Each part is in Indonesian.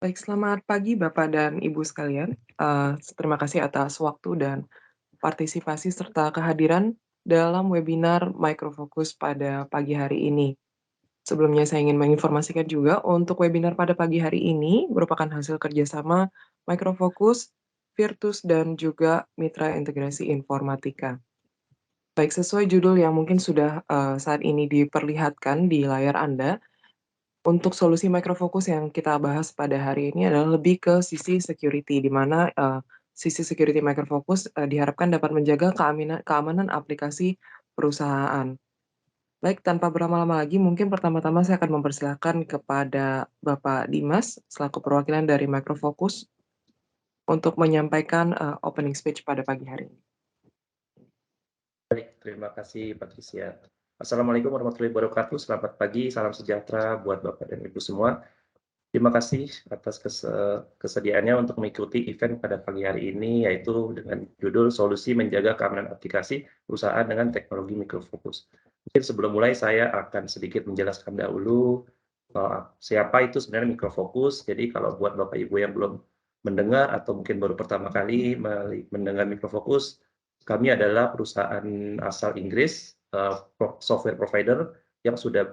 Baik, selamat pagi Bapak dan Ibu sekalian. Terima kasih atas waktu dan partisipasi serta kehadiran dalam webinar Microfocus pada pagi hari ini. Sebelumnya saya ingin menginformasikan juga untuk webinar pada pagi hari ini merupakan hasil kerjasama Microfocus, Virtus, dan juga Mitra Integrasi Informatika. Baik, sesuai judul yang mungkin sudah saat ini diperlihatkan di layar Anda, untuk solusi Microfocus yang kita bahas pada hari ini adalah lebih ke sisi security, di mana, sisi security Microfocus, diharapkan dapat menjaga keamanan aplikasi perusahaan. Baik, tanpa berlama-lama lagi, mungkin pertama-tama saya akan mempersilahkan kepada Bapak Dimas, selaku perwakilan dari Microfocus, untuk menyampaikan, opening speech pada pagi hari ini. Baik, terima kasih Patricia. Assalamualaikum warahmatullahi wabarakatuh. Selamat pagi, salam sejahtera buat Bapak dan Ibu semua. Terima kasih atas kesediaannya untuk mengikuti event pada pagi hari ini, yaitu dengan judul Solusi Menjaga Keamanan Aplikasi Perusahaan dengan Teknologi Microfocus. Mungkin sebelum mulai saya akan sedikit menjelaskan dahulu siapa itu sebenarnya Microfocus. Jadi kalau buat Bapak Ibu yang belum mendengar atau mungkin baru pertama kali mendengar Microfocus, kami adalah perusahaan asal Inggris, software provider yang sudah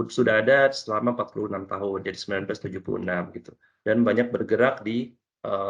sudah ada selama 46 tahun, dari 1976 gitu. Dan banyak bergerak di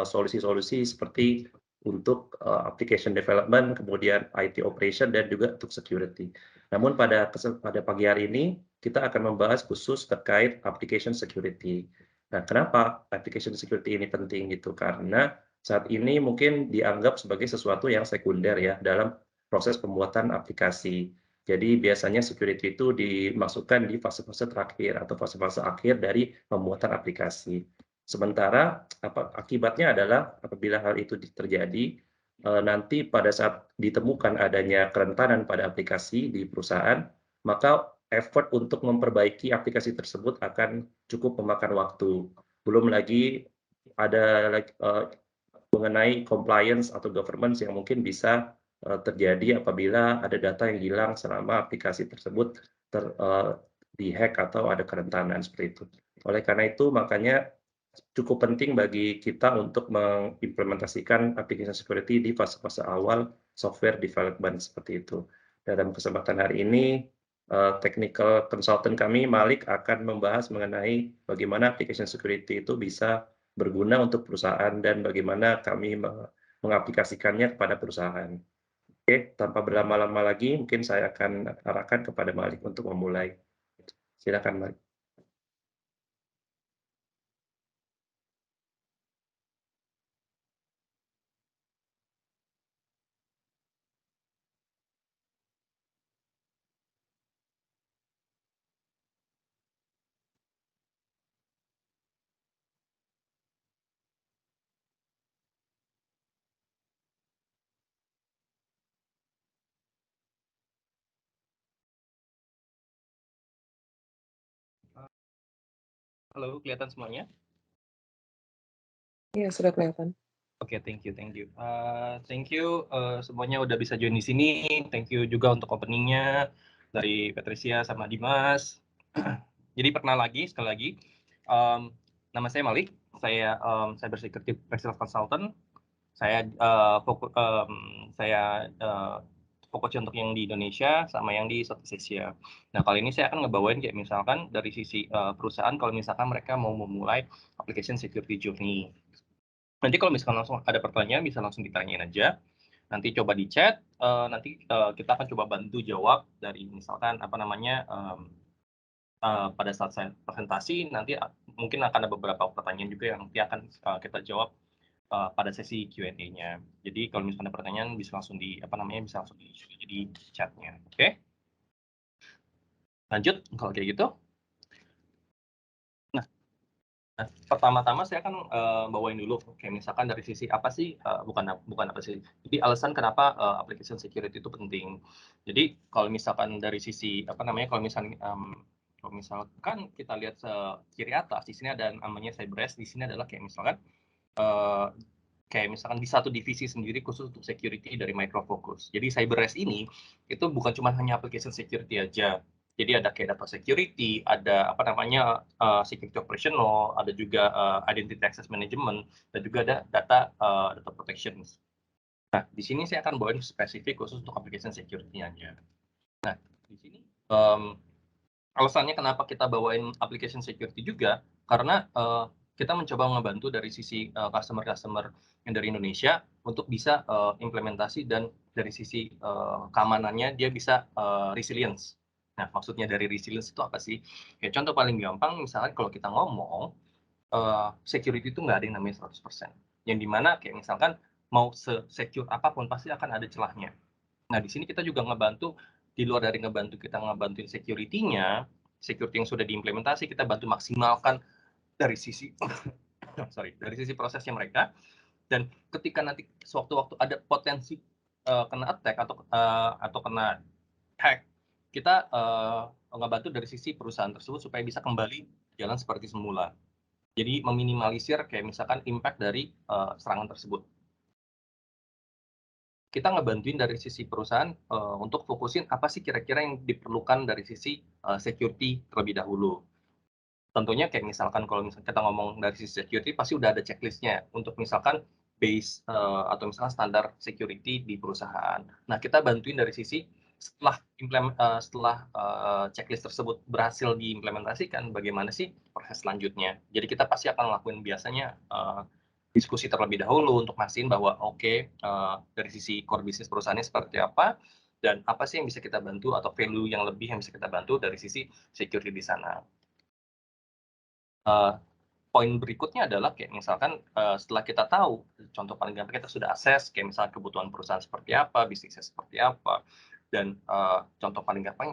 solusi-solusi seperti untuk application development, kemudian IT operation, dan juga untuk security. Namun pada pagi hari ini, kita akan membahas khusus terkait application security. Nah, kenapa application security ini penting gitu? Karena saat ini mungkin dianggap sebagai sesuatu yang sekunder ya dalam proses pembuatan aplikasi. Jadi biasanya security itu dimasukkan di fase-fase terakhir atau fase-fase akhir dari pembuatan aplikasi. Sementara akibatnya adalah apabila hal itu terjadi, nanti pada saat ditemukan adanya kerentanan pada aplikasi di perusahaan, maka effort untuk memperbaiki aplikasi tersebut akan cukup memakan waktu. Belum lagi ada mengenai compliance atau governance yang mungkin bisa terjadi apabila ada data yang hilang selama aplikasi tersebut di-hack atau ada kerentanan seperti itu. Oleh karena itu, makanya cukup penting bagi kita untuk mengimplementasikan application security di fase-fase awal software development seperti itu. Dalam kesempatan hari ini, technical consultant kami, Malik, akan membahas mengenai bagaimana application security itu bisa berguna untuk perusahaan dan bagaimana kami mengaplikasikannya kepada perusahaan. Oke, tanpa berlama-lama lagi, mungkin saya akan arahkan kepada Malik untuk memulai. Silakan, Malik. Halo, kelihatan semuanya? Iya, sudah kelihatan. Oke, thank you. Thank you semuanya udah bisa join di sini. Thank you juga untuk openingnya dari Patricia sama Dimas. Jadi sekali lagi, nama saya Malik. Saya cyber security professional consultant. Saya fokusnya untuk yang di Indonesia sama yang di Southeast Asia. Nah, kali ini saya akan ngebawain kayak misalkan dari sisi perusahaan kalau misalkan mereka mau memulai application security journey. Nanti kalau misalkan langsung ada pertanyaan bisa langsung ditanyain aja. Nanti coba di chat, nanti kita akan coba bantu jawab dari misalkan pada saat saya presentasi nanti mungkin akan ada beberapa pertanyaan juga yang nanti akan kita jawab pada sesi Q&A-nya. Jadi kalau misalkan ada pertanyaan bisa langsung bisa langsung di-issue aja di chat-nya. Oke? Lanjut kalau kayak gitu. Nah, pertama-tama saya akan bawain dulu kayak misalkan dari sisi apa sih bukan apa sih. Jadi alasan kenapa application security itu penting. Jadi kalau misalkan dari sisi kalau misalkan kita lihat kiri atas di sini ada namanya CyberArk, di sini adalah kayak misalkan di satu divisi sendiri khusus untuk security dari Microfocus. Jadi CyberArk ini itu bukan cuma hanya application security aja. Jadi ada kayak data security, ada security operational, ada juga identity access management, dan juga ada data protection. Nah, di sini saya akan bawain spesifik khusus untuk application security aja. Nah, di sini alasannya kenapa kita bawain application security juga, karena kita mencoba ngebantu dari sisi customer-customer yang dari Indonesia untuk bisa implementasi, dan dari sisi keamanannya dia bisa resilience. Nah, maksudnya dari resilience itu apa sih? Ya, contoh paling gampang, misalnya kalau kita ngomong, security itu nggak ada yang namanya 100%. Yang dimana kayak misalkan mau se-secure apapun pasti akan ada celahnya. Nah, di sini kita juga ngebantu, di luar dari ngebantu kita ngebantuin security-nya, security yang sudah diimplementasi, kita bantu maksimalkan dari sisi dari sisi prosesnya mereka. Dan ketika nanti sewaktu-waktu ada potensi kena attack atau kena hack, kita ngebantu dari sisi perusahaan tersebut supaya bisa kembali jalan seperti semula. Jadi meminimalisir kayak misalkan impact dari serangan tersebut. Kita ngebantuin dari sisi perusahaan untuk fokusin apa sih kira-kira yang diperlukan dari sisi security terlebih dahulu. Tentunya kayak misalkan kalau misalnya kita ngomong dari sisi security pasti udah ada checklist-nya untuk misalkan base atau misalkan standar security di perusahaan. Nah, kita bantuin dari sisi setelah checklist tersebut berhasil diimplementasikan, bagaimana sih proses selanjutnya. Jadi kita pasti akan ngelakuin biasanya diskusi terlebih dahulu untuk mastiin bahwa dari sisi core bisnis perusahaannya seperti apa, dan apa sih yang bisa kita bantu atau value yang lebih yang bisa kita bantu dari sisi security di sana. Poin berikutnya adalah kayak misalkan setelah kita tahu, contoh paling gampang kita sudah assess kayak misalnya kebutuhan perusahaan seperti apa, bisnisnya seperti apa, dan contoh paling gampang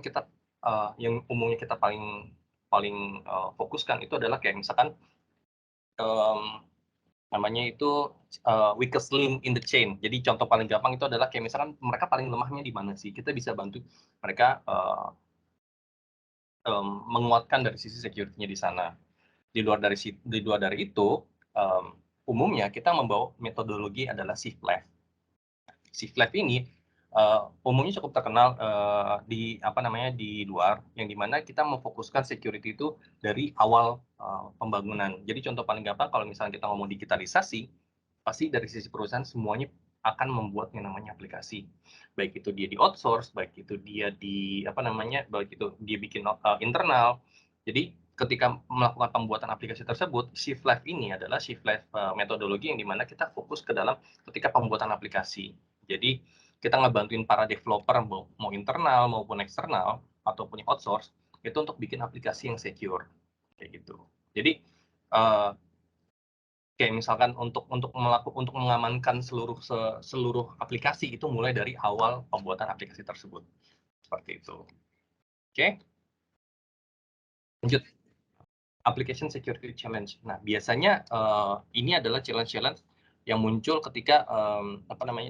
yang umumnya kita paling fokuskan itu adalah kayak misalkan namanya itu weakest link in the chain. Jadi contoh paling gampang itu adalah kayak misalkan mereka paling lemahnya di mana sih? Kita bisa bantu mereka menguatkan dari sisi security-nya di sana. Di luar dari itu, umumnya kita membawa metodologi adalah shift left. Shift left ini umumnya cukup terkenal di luar, yang dimana kita memfokuskan security itu dari awal pembangunan. Jadi contoh paling gampang kalau misalnya kita ngomong digitalisasi, pasti dari sisi perusahaan semuanya akan membuat yang namanya aplikasi. Baik itu dia di outsource, baik itu dia baik itu dia bikin internal. Jadi ketika melakukan pembuatan aplikasi tersebut, shift left ini adalah shift left metodologi yang dimana kita fokus ke dalam ketika pembuatan aplikasi. Jadi kita ngebantuin para developer mau internal maupun eksternal ataupun outsource itu untuk bikin aplikasi yang secure kayak gitu. Jadi kayak misalkan untuk mengamankan seluruh aplikasi itu mulai dari awal pembuatan aplikasi tersebut. Seperti itu. Oke. Lanjut. Application security challenge. Nah, biasanya ini adalah challenge-challenge yang muncul ketika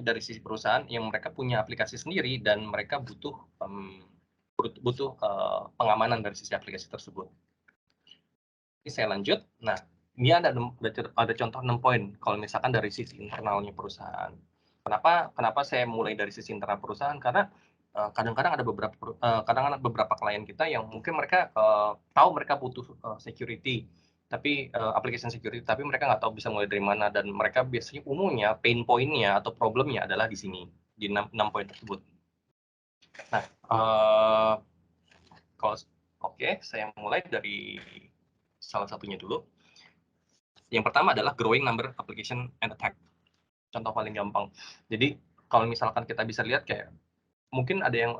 dari sisi perusahaan yang mereka punya aplikasi sendiri dan mereka butuh pengamanan dari sisi aplikasi tersebut. Ini saya lanjut. Nah, ini ada contoh 6 poin kalau misalkan dari sisi internalnya perusahaan. Kenapa saya mulai dari sisi internal perusahaan? Karena kadang-kadang ada beberapa klien kita yang mungkin mereka tahu mereka butuh security, tapi application security, tapi mereka nggak tahu bisa mulai dari mana, dan mereka biasanya umumnya pain point-nya atau problemnya adalah di sini, di 6 poin tersebut. Nah, saya mulai dari salah satunya dulu. Yang pertama adalah growing number application and attack. Contoh paling gampang. Jadi kalau misalkan kita bisa lihat kayak mungkin ada yang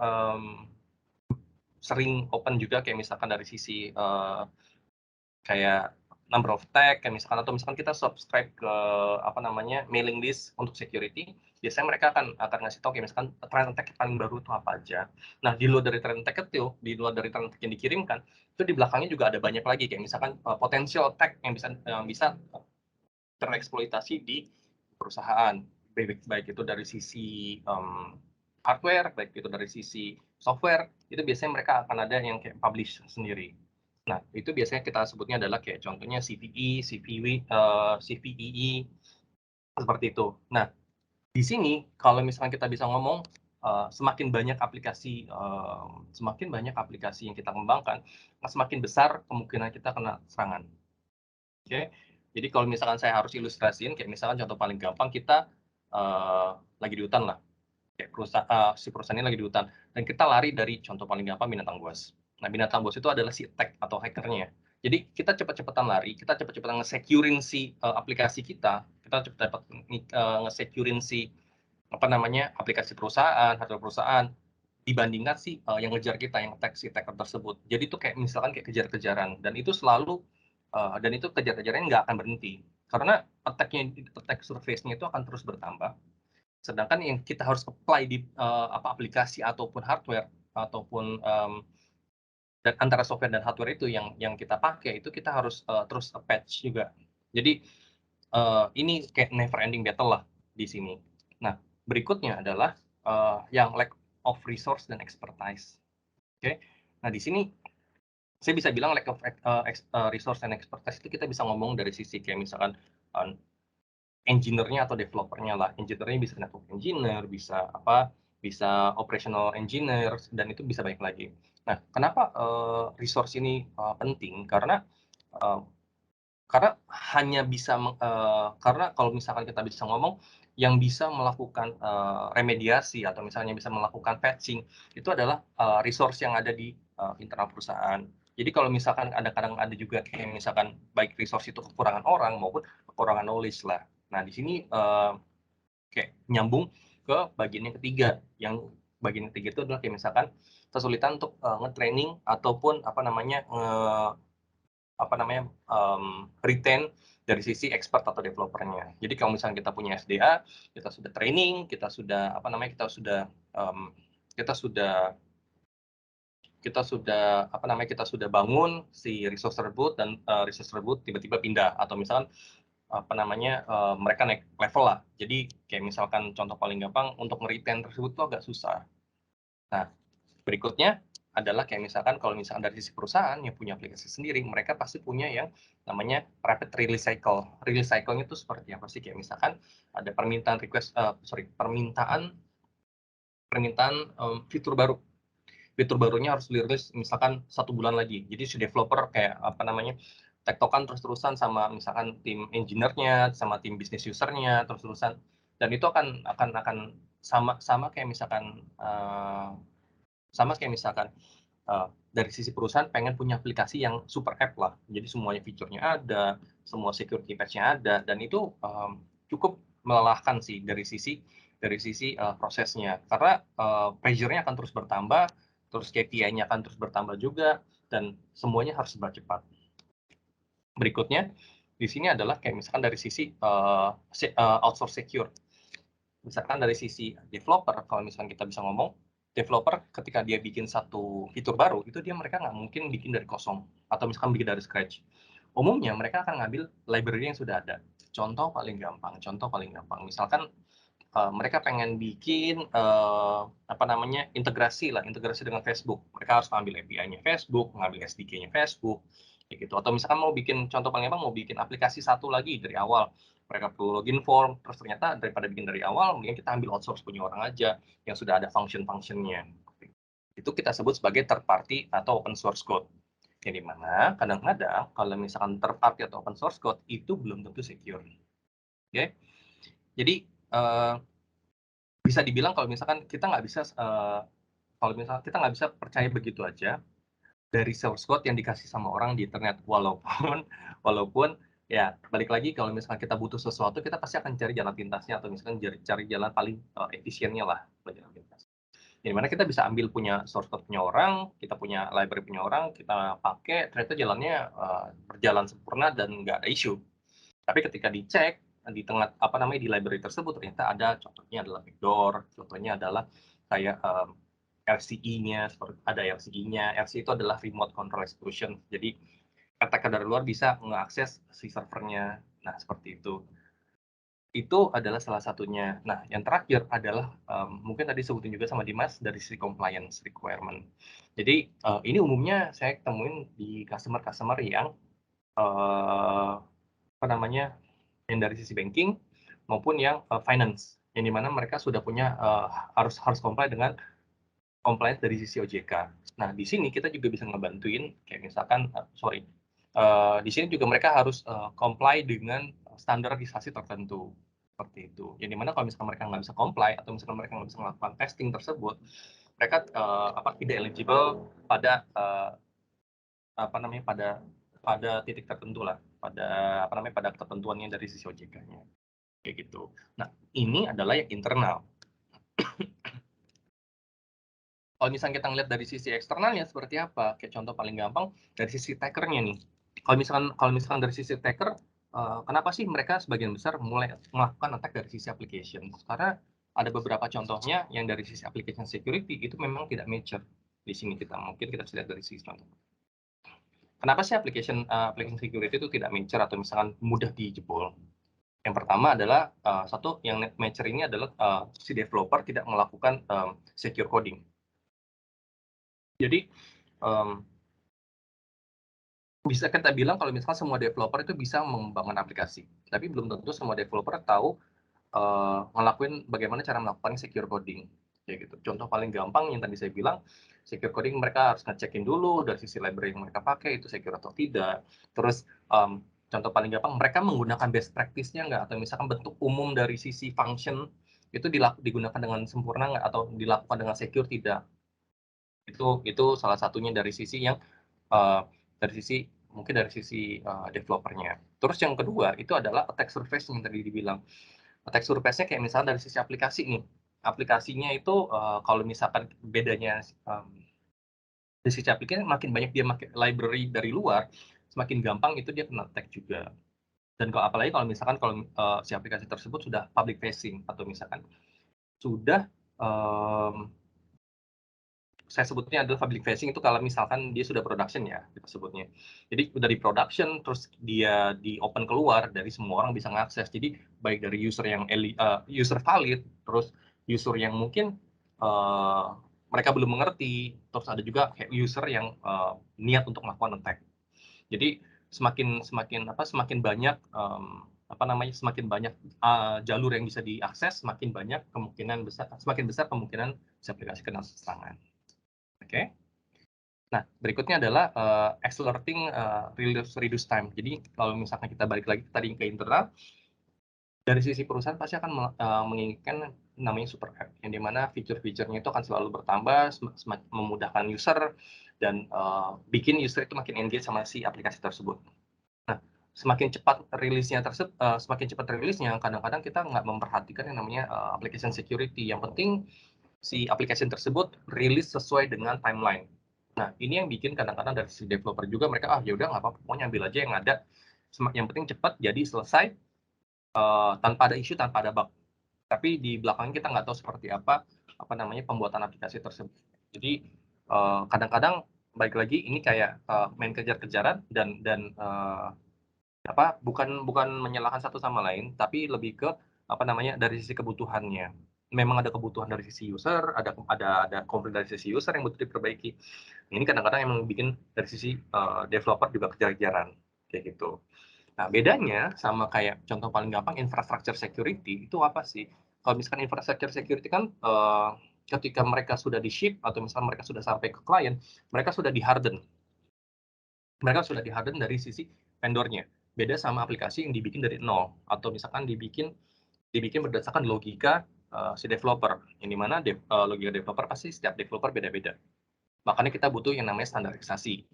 sering open juga kayak misalkan dari sisi kayak number of tag kayak misalkan, atau misalkan kita subscribe ke mailing list untuk security, biasanya mereka akan ngasih tahu kayak misalkan trend tag paling baru itu apa aja. Nah, di luar dari trend tag itu, di luar dari trend tag yang dikirimkan, itu di belakangnya juga ada banyak lagi kayak misalkan potensial tag yang bisa tereksploitasi di perusahaan, baik itu dari sisi hardware, baik itu dari sisi software, itu biasanya mereka akan ada yang kayak publish sendiri. Nah, itu biasanya kita sebutnya adalah kayak contohnya CVE, CVEE, seperti itu. Nah, di sini kalau misalkan kita bisa ngomong semakin banyak aplikasi yang kita kembangkan, semakin besar kemungkinan kita kena serangan. Oke, jadi kalau misalkan saya harus ilustrasiin, kayak misalkan contoh paling gampang kita lagi di hutan lah, kayak si perusahaan ini lagi di hutan, dan kita lari dari contoh paling gampang binatang buas. Nah, binatang buas itu adalah si attack atau hackernya. Jadi kita cepet-cepetan lari, kita cepet-cepetan nge-securing si aplikasi kita cepet-cepet nge-securing si aplikasi perusahaan, hardware perusahaan, dibandingkan si yang ngejar kita, yang attack si attacker tersebut. Jadi itu kayak misalkan kayak kejar-kejaran, dan itu selalu dan itu kejar-kejarannya nggak akan berhenti karena attack surface-nya itu akan terus bertambah. Sedangkan yang kita harus apply di aplikasi ataupun hardware ataupun dan antara software dan hardware itu yang kita pakai itu kita harus terus patch juga. Jadi ini kayak never ending battle lah di sini. Nah, berikutnya adalah yang lack of resource dan expertise. Oke. Nah, di sini saya bisa bilang lack of resource and expertise itu kita bisa ngomong dari sisi kayak misalkan engineer-nya atau developer-nya lah. Engineer-nya bisa network engineer, bisa operational engineer, dan itu bisa banyak lagi. Nah, kenapa resource ini penting? Karena hanya bisa karena kalau misalkan kita bisa ngomong yang bisa melakukan remediasi atau misalnya bisa melakukan patching itu adalah resource yang ada di internal perusahaan. Jadi kalau misalkan kadang ada juga kayak misalkan baik resource itu kekurangan orang maupun kekurangan knowledge lah. Nah, di sini kayak nyambung ke bagian yang ketiga. Yang bagian ketiga itu adalah kayak misalkan kesulitan untuk nge-training ataupun retain dari sisi expert atau developernya. Jadi kalau misalnya kita punya SDA, kita sudah training, kita sudah kita sudah bangun si resource tersebut, dan resource tersebut tiba-tiba pindah atau misalkan mereka naik level lah. Jadi kayak misalkan contoh paling gampang untuk nge-retain tersebut tuh agak susah. Nah, berikutnya adalah kayak misalkan kalau misalkan dari sisi perusahaan yang punya aplikasi sendiri, mereka pasti punya yang namanya rapid release cycle. Release cycle-nya itu seperti apa sih? Kayak misalkan ada permintaan fitur baru. Fitur barunya harus dirilis misalkan 1 bulan lagi. Jadi si developer kayak tektokan terus-terusan sama misalkan tim engineer-nya, sama tim business user-nya terus-terusan. Dan itu akan sama kayak misalkan dari sisi perusahaan pengen punya aplikasi yang super app lah. Jadi semuanya fiturnya ada, semua security patch-nya ada, dan itu cukup melelahkan sih dari sisi prosesnya. Karena pressure-nya akan terus bertambah, terus KPI-nya akan terus bertambah juga, dan semuanya harus serba cepat. Berikutnya, di sini adalah kayak misalkan dari sisi outsource secure. Misalkan dari sisi developer, kalau misalkan kita bisa ngomong, developer ketika dia bikin satu fitur baru, itu mereka nggak mungkin bikin dari kosong, atau misalkan bikin dari scratch. Umumnya mereka akan ngambil library yang sudah ada. Contoh paling gampang, misalkan mereka pengen bikin integrasi dengan Facebook. Mereka harus ngambil API-nya Facebook, ngambil SDK-nya Facebook, kayak gitu. Atau misalkan mau bikin aplikasi satu lagi dari awal, mereka perlu login form, terus ternyata daripada bikin dari awal, mending kita ambil outsource punya orang aja yang sudah ada function-functionnya. Itu kita sebut sebagai third party atau open source code. Yang dimana kadang-kadang kalau misalkan third party atau open source code itu belum tentu secure. Oke? Jadi bisa dibilang kalau misalkan kita nggak bisa percaya begitu aja dari source code yang dikasih sama orang di internet, walaupun ya balik lagi kalau misalkan kita butuh sesuatu, kita pasti akan cari jalan pintasnya atau misalkan cari jalan paling efisiennya lah jalan pintas. Di mana kita bisa ambil punya source code punya orang, kita punya library punya orang, kita pakai, ternyata jalannya berjalan sempurna dan nggak ada isu. Tapi ketika dicek di tengah di library tersebut ternyata ada, contohnya adalah backdoor, contohnya adalah kayak RCE-nya, ada RCE-nya. RCE itu adalah remote control exclusion. Jadi attacker dari luar bisa mengakses si servernya. Nah, seperti itu. Itu adalah salah satunya. Nah, yang terakhir adalah mungkin tadi sebutin juga sama Dimas dari sisi compliance requirement. Jadi ini umumnya saya temuin di customer yang yang dari sisi banking maupun yang finance. yang dimana mereka sudah punya harus comply dengan compliance dari sisi OJK. Nah, di sini kita juga bisa ngebantuin kayak misalkan di sini juga mereka harus comply dengan standarisasi tertentu seperti itu. Yang dimana kalau misalkan mereka nggak bisa comply atau misalkan mereka nggak bisa melakukan testing tersebut, mereka tidak eligible pada pada titik tertentu lah, pada ketentuannya dari sisi OJK-nya kayak gitu. Nah, ini adalah yang internal. Kalau misalnya kita ngeliat dari sisi eksternalnya seperti apa, kayak contoh paling gampang dari sisi attacker-nya nih. Kalau misalkan dari sisi attacker, kenapa sih mereka sebagian besar mulai melakukan attack dari sisi application? Karena ada beberapa contohnya yang dari sisi application security itu memang tidak mature. Di sini mungkin kita bisa lihat dari sisi contoh. Kenapa sih application security itu tidak mature atau misalkan mudah dijebol? Yang pertama adalah satu yang mature ini adalah si developer tidak melakukan secure coding. Jadi bisa kita bilang kalau misalkan semua developer itu bisa mengembangkan aplikasi, tapi belum tentu semua developer tahu ngelakuin bagaimana cara melakukan secure coding kayak gitu. Contoh paling gampang yang tadi saya bilang, secure coding mereka harus ngecekin dulu dari sisi library yang mereka pakai itu secure atau tidak. Terus contoh paling gampang mereka menggunakan best practice-nya nggak, atau misalkan bentuk umum dari sisi function itu digunakan dengan sempurna nggak, atau dilakukan dengan secure tidak. Itu salah satunya dari sisi yang mungkin dari sisi developernya. Terus yang kedua itu adalah attack surface yang tadi dibilang. Attack surface-nya kayak misalnya dari sisi aplikasi nih. Aplikasinya itu kalau misalkan bedanya dari sisi aplikasi makin banyak dia pakai library dari luar, semakin gampang itu dia kena attack juga. Dan apalagi kalau misalkan si aplikasi tersebut sudah public facing atau misalkan sudah saya sebutnya adalah public facing itu kalau misalkan dia sudah production ya, kita sebutnya. Jadi dari production, terus dia di open keluar, dari semua orang bisa mengakses. Jadi baik dari user yang user valid, terus user yang mungkin mereka belum mengerti, terus ada juga kayak user yang niat untuk melakukan attack. Jadi semakin banyak semakin banyak jalur yang bisa diakses, semakin besar kemungkinan si aplikasi kena serangan. Oke. Nah, berikutnya adalah accelerating reduce time. Jadi kalau misalkan kita balik lagi tadi ke internal, dari sisi perusahaan pasti akan menginginkan namanya super app, yang dimana fitur-fiturnya itu akan selalu bertambah, memudahkan user, dan bikin user itu makin engage sama si aplikasi tersebut. Nah, semakin cepat rilisnya, kadang-kadang kita nggak memperhatikan yang namanya application security. Yang penting si application tersebut rilis sesuai dengan timeline. Nah, ini yang bikin kadang-kadang dari si developer juga mereka ya udah nggak apa-apa, pokoknya ambil aja yang ada. Yang penting cepat jadi selesai tanpa ada isu, tanpa ada bug. Tapi di belakang kita nggak tahu seperti apa pembuatan aplikasi tersebut. Jadi kadang-kadang baik lagi ini kayak main kejar-kejaran dan bukan menyalahkan satu sama lain, tapi lebih ke dari sisi kebutuhannya. Memang ada kebutuhan dari sisi user, ada konflik dari sisi user yang butuh diperbaiki. Ini kadang-kadang yang bikin dari sisi developer juga kejar-kejaran kayak gitu. Nah, bedanya sama kayak contoh paling gampang infrastructure security itu apa sih? Kalau misalkan infrastructure security kan ketika mereka sudah di-ship atau misalkan mereka sudah sampai ke klien, mereka sudah di-harden. Mereka sudah di-harden dari sisi vendornya. Beda sama aplikasi yang dibikin dari nol atau misalkan dibikin berdasarkan logika si developer. Yang dimana logika developer pasti setiap developer beda-beda. Makanya kita butuh yang namanya standarisasi.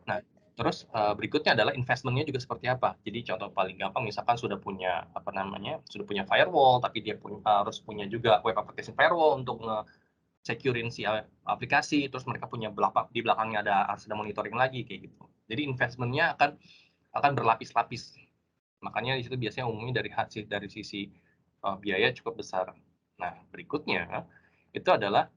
Nah, terus berikutnya adalah investment-nya juga seperti apa. Jadi contoh paling gampang misalkan sudah punya firewall, tapi dia harus punya juga web application firewall untuk securein si aplikasi, terus mereka punya di belakangnya harus ada monitoring lagi kayak gitu. Jadi investment-nya akan berlapis-lapis. Makanya di situ biasanya umumnya dari sisi biaya cukup besar. Nah, berikutnya itu adalah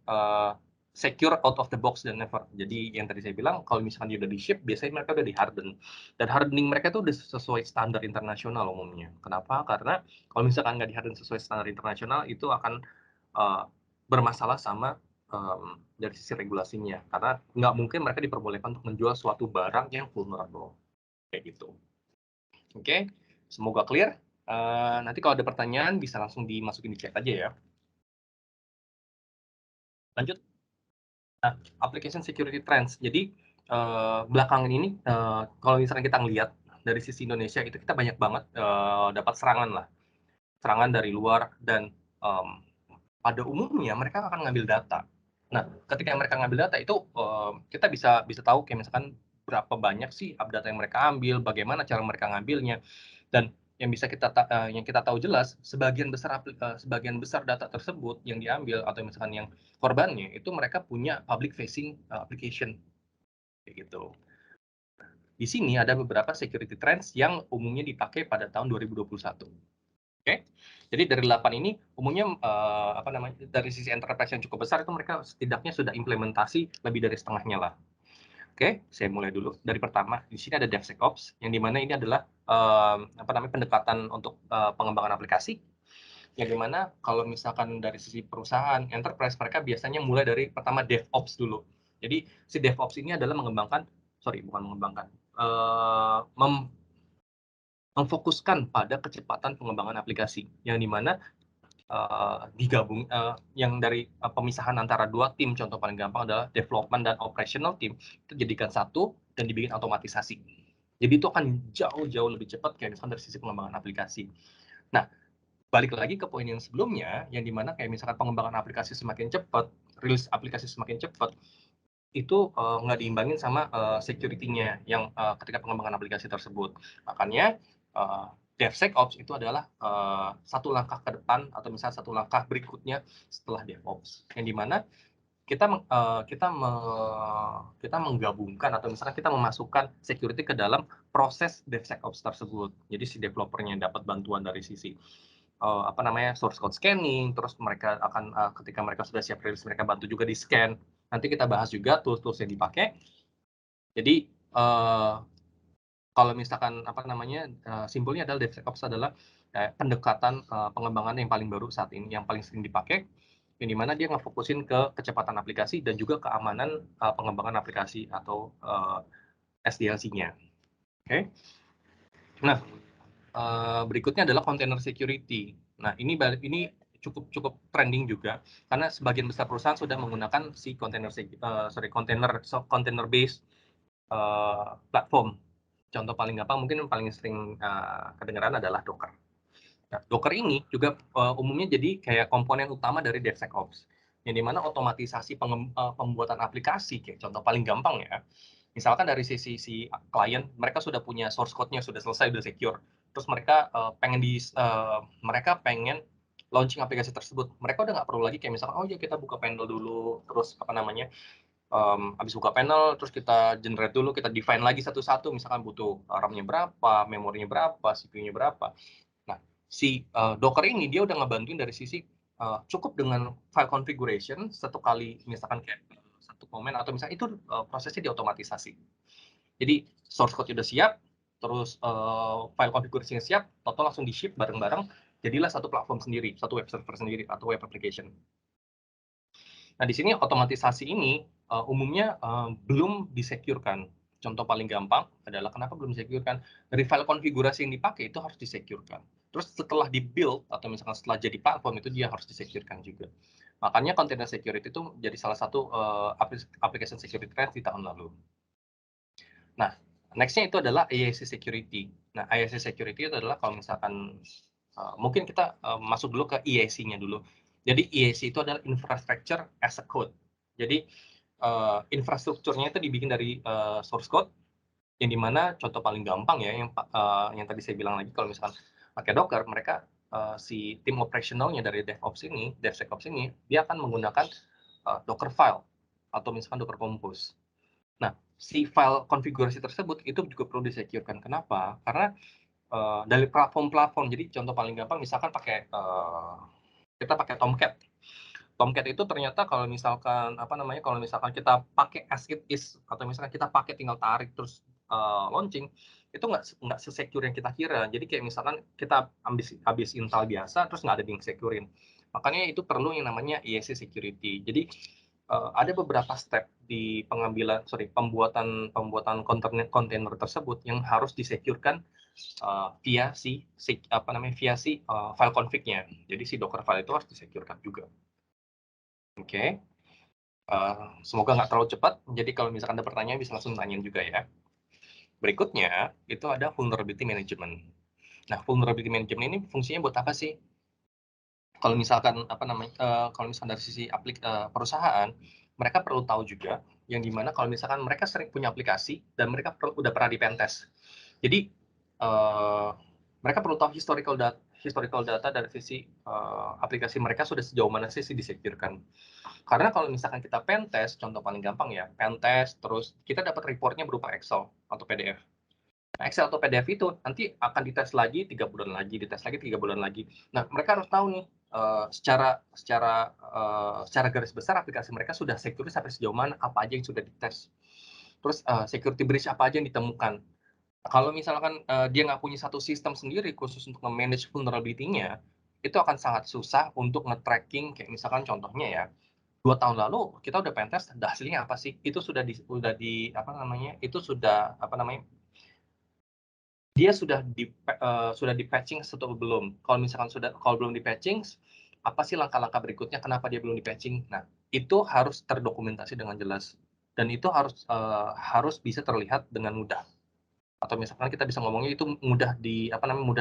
secure out of the box dan never. Jadi yang tadi saya bilang, kalau misalkan dia udah di-ship, biasanya mereka udah di-harden. Dan hardening mereka itu udah sesuai standar internasional umumnya. Kenapa? Karena kalau misalkan nggak di-harden sesuai standar internasional, itu akan bermasalah sama dari sisi regulasinya. Karena nggak mungkin mereka diperbolehkan untuk menjual suatu barang yang vulnerable. Kayak gitu. Oke, semoga clear. Nanti kalau ada pertanyaan bisa langsung dimasukin di chat aja ya. Lanjut. Nah, application security trends. Jadi, belakangan ini, kalau misalkan kita ngelihat dari sisi Indonesia itu kita banyak banget, dapat serangan lah, serangan dari luar dan, pada umumnya mereka akan ngambil data. Nah, ketika mereka ngambil data itu, kita bisa tahu kayak misalkan berapa banyak sih data yang mereka ambil, bagaimana cara mereka ngambilnya, dan yang kita tahu jelas sebagian besar data tersebut yang diambil atau misalkan yang korbannya itu mereka punya public facing, application, kayak gitu. Di sini ada beberapa security trends yang umumnya dipakai pada tahun 2021. Oke. Jadi dari 8 ini umumnya, dari sisi enterprise yang cukup besar itu mereka setidaknya sudah implementasi lebih dari setengahnya lah. Oke, saya mulai dulu dari pertama. Di sini ada DevSecOps, yang di mana ini adalah, pendekatan untuk, pengembangan aplikasi, yang di mana kalau misalkan dari sisi perusahaan, enterprise, mereka biasanya mulai dari pertama DevOps dulu. Jadi si DevOps ini adalah memfokuskan pada kecepatan pengembangan aplikasi, yang di mana yang dari pemisahan antara dua tim, contoh paling gampang adalah development dan operational team, itu jadikan satu dan dibikin otomatisasi. Jadi itu akan jauh-jauh lebih cepat kayak misalkan dari sisi pengembangan aplikasi. Nah, balik lagi ke poin yang sebelumnya, yang dimana kayak misalkan pengembangan aplikasi semakin cepat, rilis aplikasi semakin cepat, itu nggak diimbangin sama security-nya yang ketika pengembangan aplikasi tersebut. Makanya DevSecOps itu adalah satu langkah ke depan atau misalnya satu langkah berikutnya setelah DevOps, yang dimana kita menggabungkan atau misalnya kita memasukkan security ke dalam proses DevSecOps tersebut. Jadi si developernya dapat bantuan dari sisi source code scanning, terus mereka akan ketika mereka sudah siap rilis mereka bantu juga di scan. Nanti kita bahas juga tools-tools yang dipakai. Jadi kalau misalkan simpelnya adalah DevSecOps adalah pendekatan pengembangan yang paling baru saat ini, yang paling sering dipakai, yang dimana dia ngefokusin ke kecepatan aplikasi dan juga keamanan pengembangan aplikasi atau SDLC-nya. Oke. Nah, berikutnya adalah container security. Nah, ini cukup trending juga karena sebagian besar perusahaan sudah menggunakan si container based platform. Contoh paling gampang mungkin paling sering kedengaran adalah Docker. Nah, Docker ini juga umumnya jadi kayak komponen utama dari DevSecOps, yang dimana otomatisasi pembuatan aplikasi, kayak contoh paling gampang ya, misalkan dari sisi si klien, mereka sudah punya source code-nya, sudah selesai, sudah secure, terus mereka pengen launching aplikasi tersebut, mereka udah nggak perlu lagi kayak misalkan, oh ya kita buka panel dulu, terus habis buka panel, terus kita generate dulu, kita define lagi satu-satu, misalkan butuh RAM-nya berapa, memorinya berapa, CPU-nya berapa. Nah, si Docker ini dia udah ngebantuin dari sisi cukup dengan file configuration satu kali misalkan kayak satu komen atau misalnya itu prosesnya diotomatisasi. Jadi source code udah siap, terus file configuration siap, total langsung di ship bareng-bareng, jadilah satu platform sendiri, satu web server sendiri atau web application. Nah, di sini otomatisasi ini umumnya belum disecurekan. Contoh paling gampang adalah kenapa belum disecurekan? Dari file konfigurasi yang dipakai itu harus disecurekan. Terus setelah di-build atau misalkan setelah jadi platform itu dia harus disecurekan juga. Makanya container security itu jadi salah satu application security trend di tahun lalu. Nah, next-nya itu adalah IAC security. Nah, IAC security itu adalah kalau misalkan mungkin kita masuk dulu ke IAC-nya dulu. Jadi IAC itu adalah infrastructure as a code. Jadi infrastrukturnya itu dibikin dari source code, yang dimana contoh paling gampang ya, yang tadi saya bilang lagi, kalau misalkan pakai Docker, mereka si tim operasionalnya dari DevSecOps ini, dia akan menggunakan Docker file atau misalkan Docker Compose. Nah, si file konfigurasi tersebut itu juga perlu disecurekan. Kenapa? Karena dari platform-platform, jadi contoh paling gampang misalkan kita pakai Tomcat. Tomcat itu ternyata kalau misalkan kita pakai as it is atau misalkan kita pakai tinggal tarik terus launching, itu nggak se-secure yang kita kira. Jadi kayak misalkan kita habis install biasa terus nggak ada yang securein. Makanya itu perlu yang namanya IAC security. Jadi ada beberapa step di pembuatan kontainer tersebut yang harus disecurekan via file config-nya. Jadi si Docker file itu harus disecurekan juga. Oke. Semoga nggak terlalu cepat. Jadi kalau misalkan ada pertanyaan bisa langsung tanyain juga ya. Berikutnya itu ada vulnerability management. Nah, vulnerability management ini fungsinya buat apa sih? Kalau misalkan kalau misalkan dari sisi perusahaan, mereka perlu tahu juga yang dimana kalau misalkan mereka sering punya aplikasi dan mereka udah pernah di pentest. Jadi mereka perlu tahu historical data dari sisi aplikasi mereka sudah sejauh mana sih disecurekan. Karena kalau misalkan kita pentest, contoh paling gampang ya, pentest terus kita dapat reportnya berupa Excel atau PDF. Excel atau PDF itu nanti akan dites lagi 3 bulan lagi, dites lagi 3 bulan lagi. Nah, mereka harus tahu nih secara garis besar aplikasi mereka sudah secure sampai sejauh mana, apa aja yang sudah dites. Terus security breach apa aja yang ditemukan. Kalau misalkan dia nggak punya satu sistem sendiri khusus untuk memanage vulnerability-nya, itu akan sangat susah untuk nge-tracking kayak misalkan contohnya ya, 2 tahun lalu kita udah pentest, hasilnya apa sih? Itu sudah dia sudah di patching atau belum. Kalau belum di patching, apa sih langkah-langkah berikutnya kenapa dia belum di patching? Nah, itu harus terdokumentasi dengan jelas dan itu harus bisa terlihat dengan mudah. Atau misalkan kita bisa ngomongnya itu mudah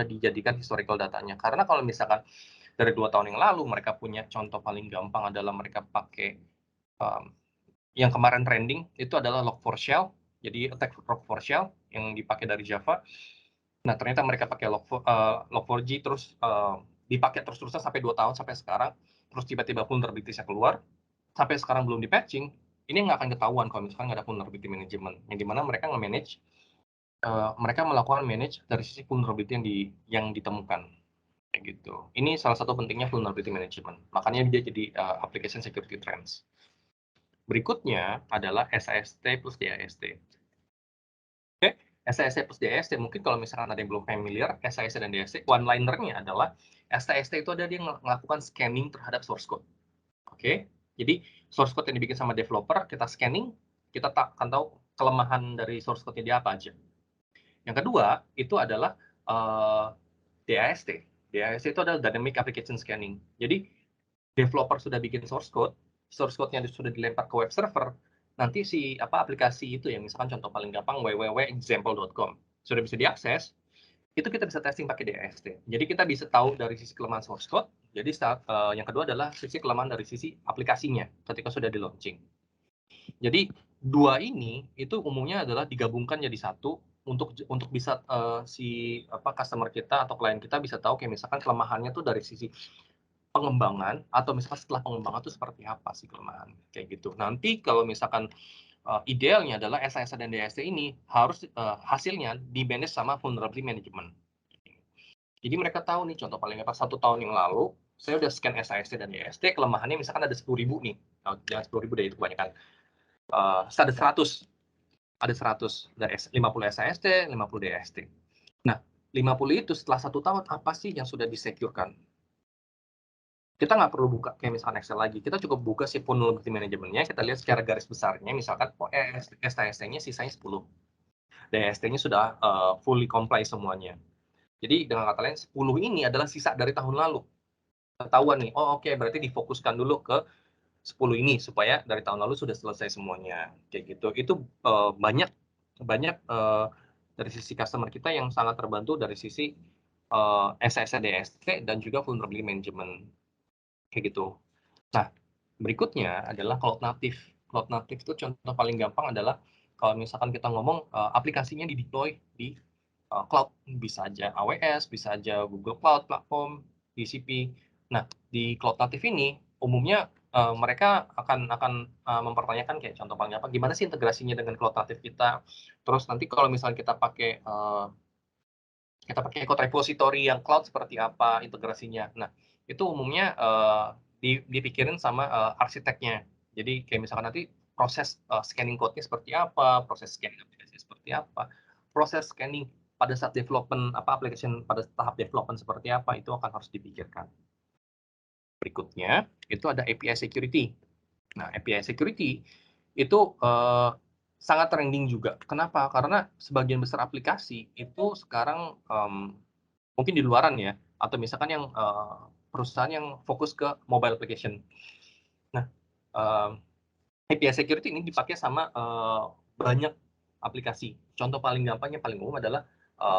dijadikan historical datanya. Karena kalau misalkan dari 2 tahun yang lalu mereka punya contoh paling gampang adalah mereka pakai yang kemarin trending itu adalah Log4Shell. Jadi attack Log4Shell yang dipakai dari Java. Nah, ternyata mereka pakai Log4j terus dipakai terus-terusan sampai 2 tahun sampai sekarang. Terus tiba-tiba vulnerability-nya keluar, sampai sekarang belum di-patching. Ini nggak akan ketahuan kalau misalkan nggak ada vulnerability management. Yang dimana mereka nge-manage, mereka melakukan manage dari sisi vulnerability yang ditemukan. Kayak gitu. Ini salah satu pentingnya vulnerability management. Makanya dia jadi application security trends. Berikutnya adalah SAST plus DAST. Oke, SAST plus DAST mungkin kalau misalkan ada yang belum familiar, SAST dan DAST, one-liner-nya adalah SAST itu ada dia melakukan scanning terhadap source code. Oke, jadi source code yang dibikin sama developer, kita scanning, kita akan tahu kelemahan dari source code-nya dia apa aja. Yang kedua, itu adalah DAST. DAST itu adalah Dynamic Application Scanning. Jadi, developer sudah bikin source code-nya sudah dilempar ke web server, nanti aplikasi itu ya, misalkan contoh paling gampang www.example.com, sudah bisa diakses, itu kita bisa testing pakai DAST. Jadi kita bisa tahu dari sisi kelemahan source code, jadi yang kedua adalah sisi kelemahan dari sisi aplikasinya ketika sudah di launching. Jadi dua ini itu umumnya adalah digabungkan jadi satu untuk bisa customer kita atau klien kita bisa tahu kayak misalkan kelemahannya tuh dari sisi pengembangan atau misalkan setelah pengembangan itu seperti apa sih kelemahan kayak gitu. Nanti kalau misalkan idealnya adalah SAST dan DAST ini harus hasilnya di-manage sama vulnerability management. Jadi mereka tahu nih contoh paling apa 1 tahun yang lalu saya udah scan SAST dan DAST kelemahannya misalkan ada 10.000 nih. Jangan 10.000 deh itu kebanyakan. Ada 100 dari 50 SAST, 50 DAST. Nah, 50 itu setelah 1 tahun apa sih yang sudah disecurekan? Kita nggak perlu buka kayak misalkan Excel lagi, kita cukup buka si vulnerability management-nya, kita lihat secara garis besarnya, misalkan SAST-nya sisanya 10, DAST-nya sudah fully comply semuanya. Jadi dengan kata lain 10 ini adalah sisa dari tahun lalu. Ketahuan nih, oh oke, berarti difokuskan dulu ke 10 ini supaya dari tahun lalu sudah selesai semuanya kayak gitu. Itu banyak dari sisi customer kita yang sangat terbantu dari sisi SAST DAST dan juga vulnerability management kayak gitu. Nah, berikutnya adalah cloud native. Cloud native itu contoh paling gampang adalah kalau misalkan kita ngomong aplikasinya di-deploy di cloud, bisa aja AWS, bisa aja Google Cloud Platform, GCP. Nah, di cloud native ini umumnya mereka akan mempertanyakan kayak contoh paling gampang, gimana sih integrasinya dengan cloud native kita. Terus nanti kalau misalnya kita pakai code repository yang cloud seperti apa integrasinya. Nah, itu umumnya dipikirin sama arsiteknya. Jadi kayak misalkan nanti proses scanning code-nya seperti apa, proses scanning aplikasi seperti apa, proses scanning pada saat development application pada tahap development seperti apa, itu akan harus dipikirkan. Berikutnya itu ada API security. Nah, API security itu sangat trending juga. Kenapa? Karena sebagian besar aplikasi itu sekarang mungkin di luaran ya, atau misalkan yang perusahaan yang fokus ke mobile application. Nah, API security ini dipakai sama banyak aplikasi. Contoh paling gampang yang paling umum adalah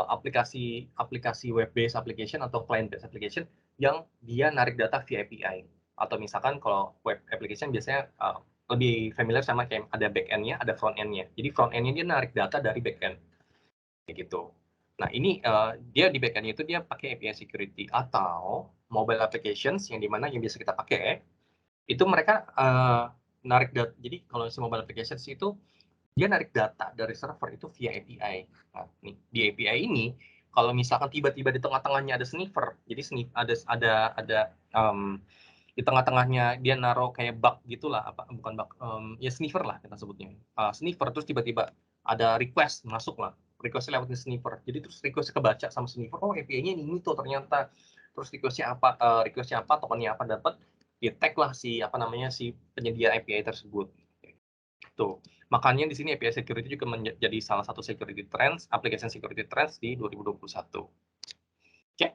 aplikasi web based application atau client based application yang dia narik data via API. Atau misalkan kalau web application biasanya lebih familiar sama kayak ada back end-nya, ada front end-nya. Jadi front end-nya dia narik data dari back end. Kayak gitu. Nah, ini dia di back end-nya itu dia pakai API security atau mobile applications yang dimana yang biasa kita pakai itu mereka narik data. Jadi kalau si mobile applications itu dia narik data dari server itu via API. Nah, nih, di API ini kalau misalkan tiba-tiba di tengah-tengahnya ada sniffer, jadi ada di tengah-tengahnya dia naruh kayak bug gitulah, apa bukan bug, ya sniffer lah kita sebutnya. Sniffer terus tiba-tiba ada request masuk lah, requestnya lewat sniffer. Jadi terus request kebaca sama sniffer, oh API-nya ini tuh ternyata. Terus requestnya apa, tokennya apa dapat, di tag lah si apa namanya si penyedia API tersebut. Tuh. Makanya di sini API security juga menjadi salah satu security trends, application security trends di 2021. Oke,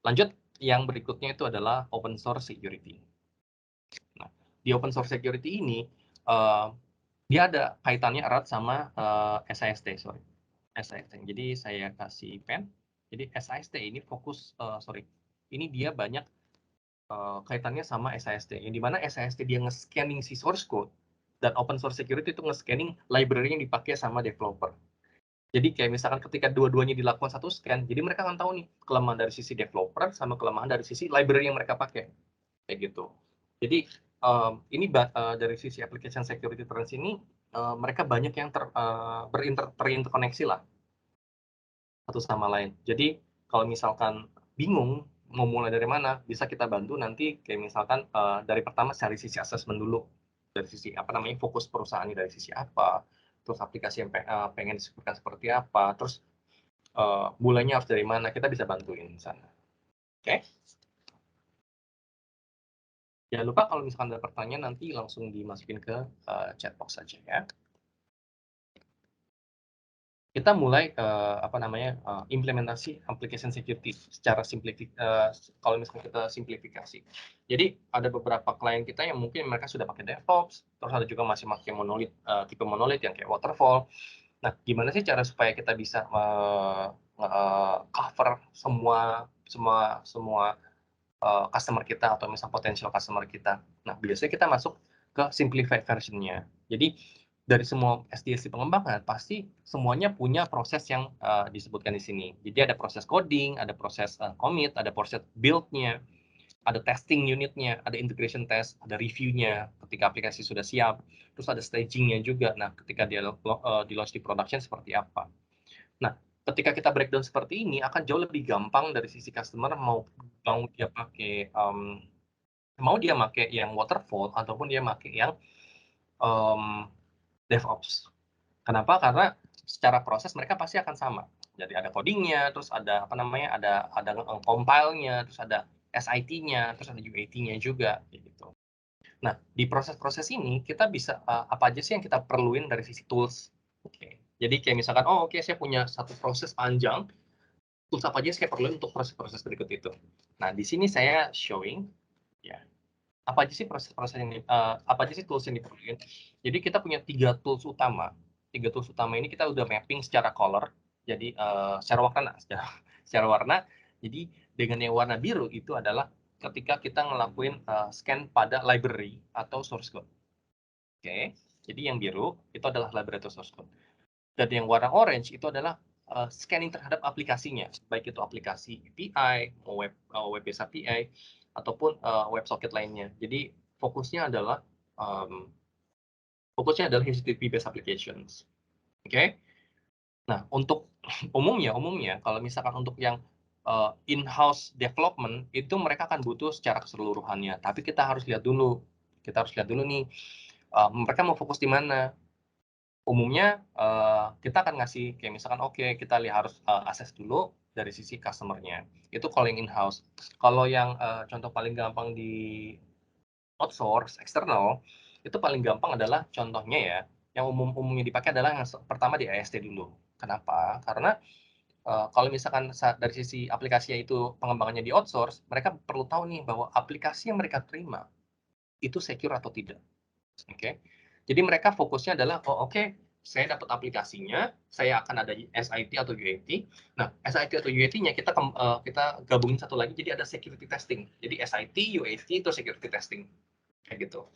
lanjut. Yang berikutnya itu adalah open source security. Nah, di open source security ini dia ada kaitannya erat sama SIST, sorry. SIST. Jadi saya kasih pen. Jadi SIST ini fokus, ini dia banyak kaitannya sama SIST. Yang dimana SIST dia nge-scanning si source code, dan open source security itu nge-scanning library yang dipakai sama developer. Jadi kayak misalkan ketika dua-duanya dilakukan satu scan, jadi mereka akan tahu nih kelemahan dari sisi developer sama kelemahan dari sisi library yang mereka pakai. Kayak gitu. Jadi ini dari sisi application security trends ini mereka banyak yang terinterkoneksi lah satu sama lain. Jadi kalau misalkan bingung mau mulai dari mana, bisa kita bantu nanti kayak misalkan dari pertama cari sisi assessment dulu, dari sisi apa namanya fokus perusahaannya dari sisi apa, terus aplikasi yang pengen disebutkan seperti apa, terus mulainya harus dari mana, kita bisa bantuin di sana. Oke? Jangan lupa kalau misalkan ada pertanyaan nanti langsung dimasukin ke chat box saja ya. Kita mulai apa namanya implementasi application security secara kalau misalnya kita simplifikasi. Jadi ada beberapa klien kita yang mungkin mereka sudah pakai DevOps, terus ada juga masih pakai monolith, tipe monolith yang kayak waterfall. Nah, gimana sih cara supaya kita bisa cover semua customer kita atau misalnya potential customer kita. Nah, biasanya kita masuk ke simplified version-nya. Jadi dari semua SDLC pengembangan pasti semuanya punya proses yang disebutkan di sini. Jadi ada proses coding, ada proses commit, ada proses build-nya, ada testing unit-nya, ada integration test, ada review-nya ketika aplikasi sudah siap, terus ada staging-nya juga. Nah, ketika dia di launch di production seperti apa. Nah, ketika kita breakdown seperti ini akan jauh lebih gampang dari sisi customer mau dia pakai yang waterfall ataupun dia pakai yang DevOps. Kenapa? Karena secara proses mereka pasti akan sama. Jadi ada codingnya, terus ada apa namanya, ada compile-nya, terus ada SIT-nya, terus ada UAT-nya juga, gitu. Nah, di proses-proses ini kita bisa apa aja sih yang kita perluin dari sisi tools. Oke. Jadi kayak misalkan, oh oke, saya punya satu proses panjang, tools apa aja sih saya perluin untuk proses-proses berikut itu. Nah, di sini saya showing ya apa aja sih proses-proses ini, apa aja sih tools yang diperlukan. Jadi kita punya 3 tools utama. 3 tools utama ini kita udah mapping secara color, jadi secara warna, secara warna. Jadi dengan yang warna biru itu adalah ketika kita ngelakuin scan pada library atau source code. Oke, jadi yang biru itu adalah library atau source code. Dan yang warna orange itu adalah scanning terhadap aplikasinya, baik itu aplikasi API, web-based API, ataupun WebSocket lainnya. Jadi fokusnya adalah HTTP-based applications. Oke. Nah, untuk umumnya kalau misalkan untuk yang in-house development itu mereka akan butuh secara keseluruhannya. Tapi kita harus lihat dulu. Nih mereka mau fokus di mana. Umumnya kita akan ngasih kayak misalkan oke, kita harus akses dulu dari sisi customer-nya. Itu kalau yang in-house. Kalau yang contoh paling gampang di outsource eksternal itu paling gampang adalah contohnya ya yang umumnya dipakai adalah yang pertama di AST dulu. Kenapa? Karena kalau misalkan dari sisi aplikasinya itu pengembangannya di outsource, mereka perlu tahu nih bahwa aplikasi yang mereka terima itu secure atau tidak. Oke. Jadi mereka fokusnya adalah, oh oke, saya dapat aplikasinya, saya akan ada SIT atau UAT. Nah, SIT atau UAT-nya kita gabungin satu lagi, jadi ada security testing. Jadi SIT, UAT itu security testing, kayak gitu.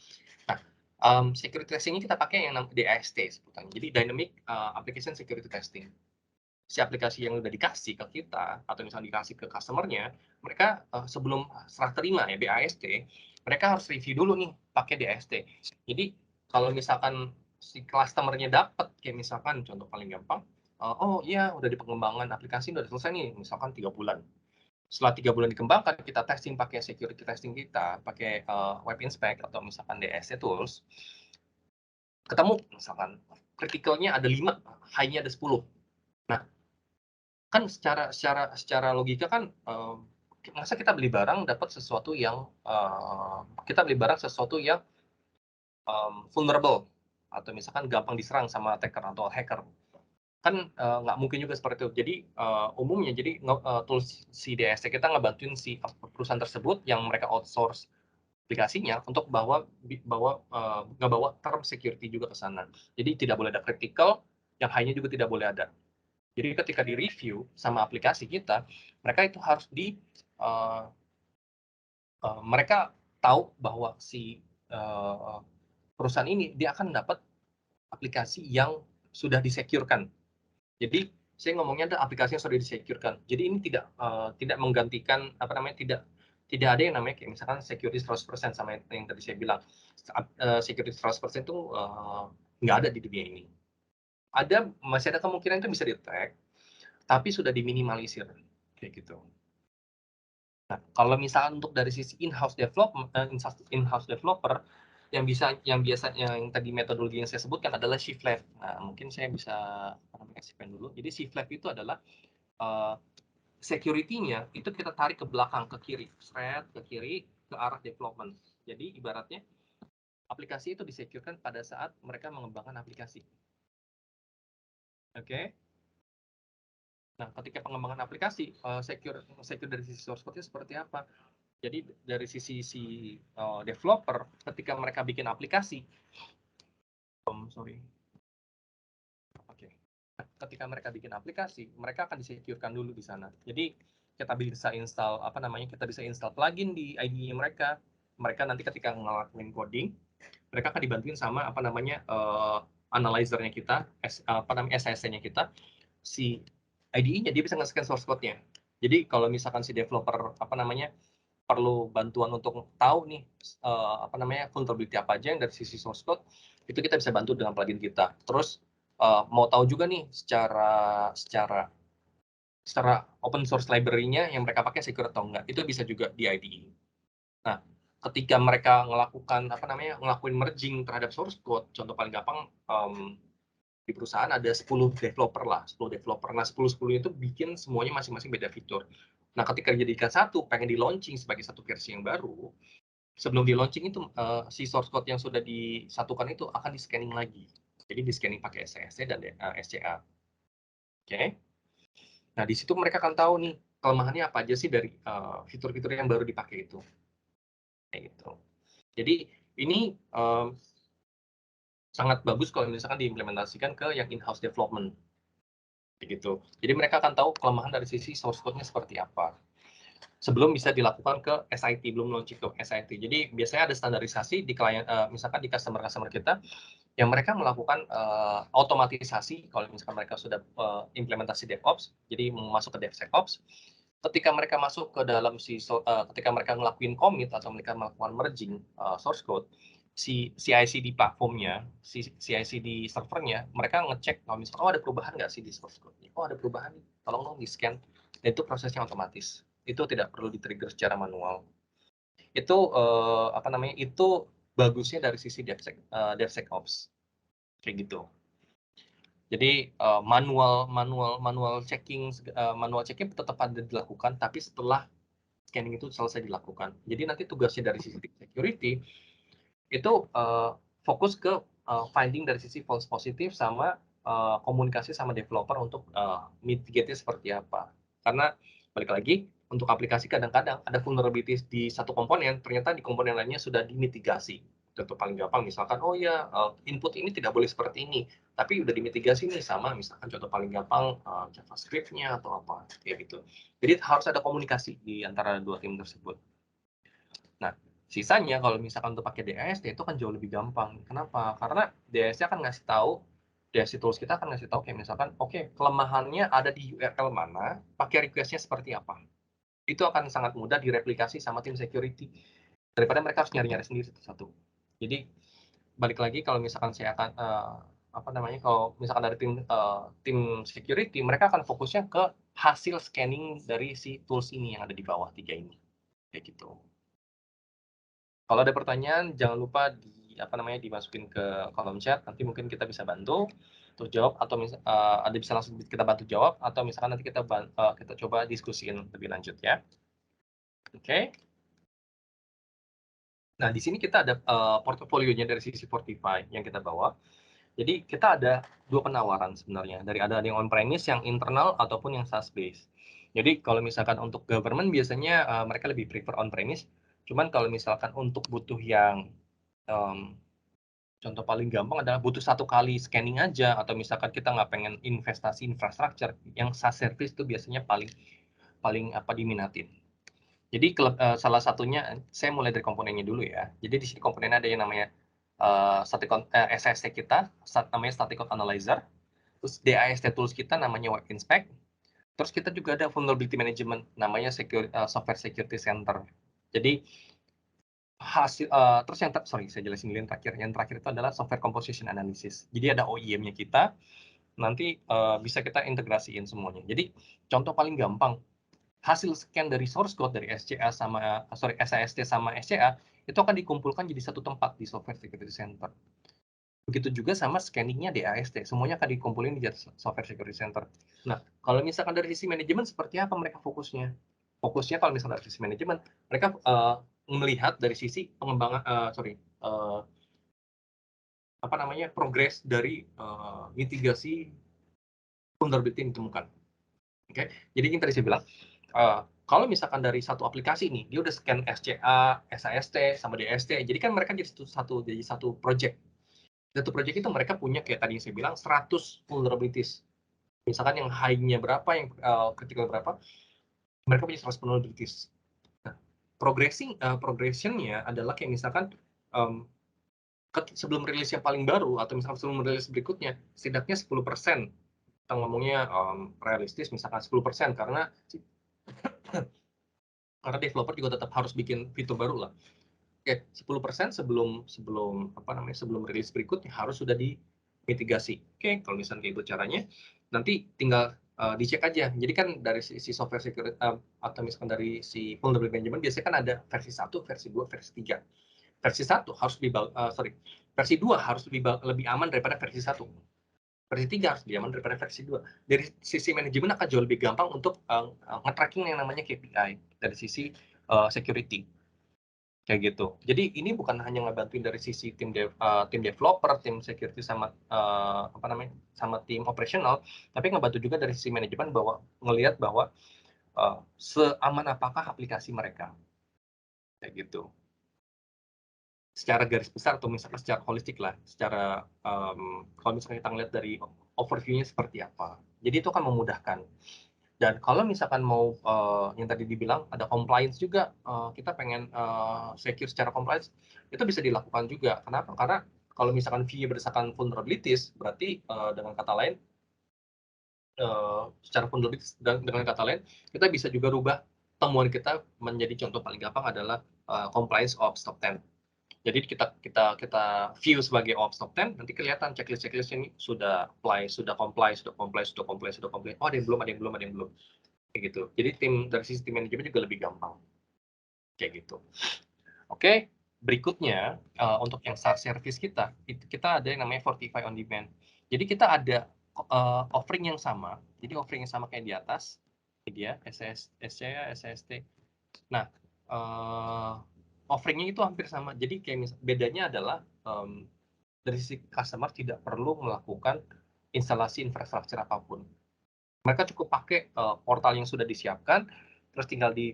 Nah, security testing ini kita pakai yang DAST sebutannya. Jadi Dynamic Application Security Testing. Si aplikasi yang udah dikasih ke kita atau misalnya dikasih ke customer-nya, mereka sebelum serah terima ya BAST, mereka harus review dulu nih pakai DAST. Jadi kalau misalkan si customer-nya dapat kayak misalkan contoh paling gampang, oh iya udah di pengembangan aplikasi udah selesai nih, misalkan 3 bulan. Setelah 3 bulan dikembangkan, kita testing pakai security testing kita, pakai web inspect atau misalkan DAST tools, ketemu misalkan critical-nya ada 5, high-nya ada 10. Nah, kan secara logika kan masa kita beli barang dapat sesuatu yang vulnerable atau misalkan gampang diserang sama attacker atau hacker, kan nggak mungkin juga seperti itu. Jadi umumnya jadi tools si DSC kita ngebantuin si perusahaan tersebut yang mereka outsource aplikasinya untuk ngebawa term security juga ke sana. Jadi tidak boleh ada critical, yang high-nya juga tidak boleh ada. Jadi ketika di-review sama aplikasi kita, mereka itu harus mereka tahu bahwa si perusahaan ini dia akan dapat aplikasi yang sudah disecurekan. Jadi saya ngomongnya ada aplikasi yang sudah disecurekan. Jadi ini tidak menggantikan tidak ada yang namanya kayak misalkan security 100% sama yang tadi saya bilang. Security 100% itu nggak ada di dunia ini. Masih ada kemungkinan itu bisa di-attack, tapi sudah diminimalisir kayak gitu. Nah, kalau misalnya untuk dari sisi in-house developer yang tadi metodologi yang saya sebutkan adalah shift left. Nah, mungkin saya bisa kasihkan dulu. Jadi shift left itu adalah security-nya itu kita tarik ke belakang, ke kiri, ke kiri ke arah development. Jadi ibaratnya aplikasi itu disecurekan pada saat mereka mengembangkan aplikasi. Oke. Nah, ketika pengembangan aplikasi, secure dari sisi source code-nya seperti apa? Jadi dari sisi developer, ketika mereka bikin aplikasi, ketika mereka bikin aplikasi, mereka akan disecurekan dulu di sana. Jadi kita bisa install plugin di IDE mereka. Mereka nanti ketika ngelakuin coding, mereka akan dibantuin sama analyzer-nya kita, SSC-nya kita, si IDE-nya dia bisa nge-scan source code-nya. Jadi kalau misalkan si developer perlu bantuan untuk tahu nih vulnerability apa aja yang dari sisi source code, itu kita bisa bantu dengan plugin kita. Terus mau tahu juga nih secara open source library-nya yang mereka pakai secure atau enggak, itu bisa juga di IDE. Nah, ketika mereka ngelakuin merging terhadap source code, contoh paling gampang di perusahaan ada 10 developer. Nah, 10 itu bikin semuanya masing-masing beda fitur. Nah, ketika dijadikan satu, pengen di-launching sebagai satu versi yang baru, sebelum di-launching itu si source code yang sudah disatukan itu akan di-scanning lagi. Jadi di-scanning pakai SCSC dan SCA. Oke. Nah, di situ mereka akan tahu nih kelemahannya apa aja sih dari fitur-fitur yang baru dipakai itu. Kayak gitu. Jadi ini sangat bagus kalau misalkan diimplementasikan ke yang in-house development. Begitu. Jadi mereka akan tahu kelemahan dari sisi source code-nya seperti apa. Sebelum bisa dilakukan ke SIT, belum launching ke SIT. Jadi biasanya ada standarisasi di klien, misalkan di customer kita, yang mereka melakukan otomatisasi kalau misalkan mereka sudah implementasi DevOps, jadi masuk ke DevSecOps. Ketika mereka masuk ke dalam ketika mereka ngelakuin commit atau mereka melakukan merging source code, si CI/CD platformnya, si CI/CD servernya, mereka ngecek kalau misalkan ada perubahan nggak sih di source code-nya. Oh, ada perubahan, tolong dong di-scan. Dan itu prosesnya otomatis. Itu tidak perlu di-trigger secara manual. Itu itu bagusnya dari sisi DevSecOps. Kayak gitu. Jadi manual checking tetap ada dilakukan, tapi setelah scanning itu selesai dilakukan. Jadi nanti tugasnya dari sisi security itu fokus ke finding dari sisi false positif sama komunikasi sama developer untuk mitigate-nya seperti apa. Karena balik lagi untuk aplikasi kadang-kadang ada vulnerabilities di satu komponen, ternyata di komponen lainnya sudah dimitigasi. Contoh paling gampang misalkan, oh ya input ini tidak boleh seperti ini, tapi udah dimitigasi nih sama misalkan contoh paling gampang JavaScript-nya atau apa kayak gitu. Jadi harus ada komunikasi di antara dua tim tersebut. Nah, sisanya kalau misalkan untuk pakai DAST itu kan jauh lebih gampang. Kenapa? Karena DAST akan ngasih tahu, DAST tools kita akan ngasih tahu kayak misalkan, oke, kelemahannya ada di URL mana, pakai request-nya seperti apa. Itu akan sangat mudah direplikasi sama tim security daripada mereka harus nyari-nyari sendiri satu-satu. Jadi balik lagi kalau misalkan saya akan apa namanya, kalau misalkan dari tim security, mereka akan fokusnya ke hasil scanning dari si tools ini yang ada di bawah 3 ini. Kayak gitu. Kalau ada pertanyaan, jangan lupa dimasukin ke kolom chat. Nanti mungkin kita bisa bantu untuk jawab, atau ada bisa langsung kita bantu jawab, atau misalkan nanti kita coba diskusiin lebih lanjut ya. Oke. Nah, di sini kita ada portofolionya dari sisi Fortify yang kita bawa. Jadi kita ada 2 penawaran sebenarnya. Ada yang on-premise, yang internal, ataupun yang SaaS-based. Jadi kalau misalkan untuk government biasanya mereka lebih prefer on-premise. Cuman kalau misalkan untuk butuh yang contoh paling gampang adalah butuh 1 kali scanning aja, atau misalkan kita nggak pengen investasi infrastruktur, yang SaaS service itu biasanya paling diminatin. Jadi salah satunya, saya mulai dari komponennya dulu ya. Jadi di sini komponennya ada yang namanya SAST kita, namanya Static Code Analyzer. Terus DAST tools kita namanya Web Inspect. Terus kita juga ada Vulnerability Management, namanya Software Security Center. Jadi terus saya jelasin dulu yang terakhir. Yang terakhir itu adalah Software Composition Analysis. Jadi ada OEM-nya kita, nanti bisa kita integrasiin semuanya. Jadi contoh paling gampang, hasil scan dari source code dari SAST sama SCA itu akan dikumpulkan jadi satu tempat di Software Security Center. Begitu juga sama scanningnya DAST, semuanya akan dikumpulin di Software Security Center. Nah, kalau misalkan dari sisi manajemen seperti apa mereka fokusnya? Fokusnya kalau misalkan dari sisi manajemen, mereka melihat dari sisi pengembangan, progres dari mitigasi vulnerability yang ditemukan. Oke, jadi yang tadi saya bilang, kalau misalkan dari satu aplikasi nih, dia udah scan SCA, SAST, sama DAST, jadi kan mereka jadi satu project. Satu project itu mereka punya kayak tadi yang saya bilang 100 vulnerabilities. Misalkan yang high-nya berapa, yang critical berapa, mereka punya 100 vulnerabilities. Nah, progression-nya adalah kayak misalkan sebelum rilis yang paling baru, atau misalkan sebelum rilis berikutnya, setidaknya 10%. Kita ngomongnya realistis, misalkan 10%, karena developer juga tetap harus bikin fitur baru lah. Oke, 10% sebelum rilis berikutnya harus sudah dimitigasi. Oke, kalau misalnya kayak itu caranya, nanti tinggal dicek aja. Jadi kan dari sisi software security atau misalkan dari si vulnerability management biasanya kan ada versi 1, versi 2, versi 3. Versi 1 harus versi 2 harus lebih aman daripada versi 1. Versi 3 harus lebih aman daripada versi 2. Dari sisi manajemen akan jauh lebih gampang untuk nge-tracking yang namanya KPI dari sisi security. Kayak gitu. Jadi ini bukan hanya ngebantuin dari sisi tim developer, tim security sama sama tim operasional, tapi ngebantu juga dari sisi manajemen bahwa ngelihat bahwa seaman apakah aplikasi mereka. Kayak gitu. Secara garis besar atau misalkan secara holistik lah, secara kalau misalnya kita ngelihat dari overview-nya seperti apa. Jadi itu akan memudahkan. Dan kalau misalkan mau yang tadi dibilang ada compliance juga, kita pengen secure secara compliance, itu bisa dilakukan juga. Kenapa? Karena kalau misalkan view berdasarkan vulnerabilities, berarti dengan kata lain, secara vulnerabilities dengan kata lain, kita bisa juga rubah temuan kita menjadi contoh paling gampang adalah compliance OPS top 10. Jadi kita view sebagai OPS top 10, nanti kelihatan checklist ini sudah apply, sudah comply. Oh, ada yang belum. Kayak gitu. Jadi dari sisi tim manajemen juga lebih gampang. Kayak gitu. Oke, berikutnya untuk yang SaaS service kita ada yang namanya Fortify on Demand. Jadi kita ada offering yang sama. Jadi offering yang sama kayak di atas. Ini dia, SCA, SAST. Nah, offeringnya itu hampir sama. Jadi kayak bedanya adalah dari sisi customer tidak perlu melakukan instalasi infrastruktur apapun. Mereka cukup pakai portal yang sudah disiapkan, terus tinggal di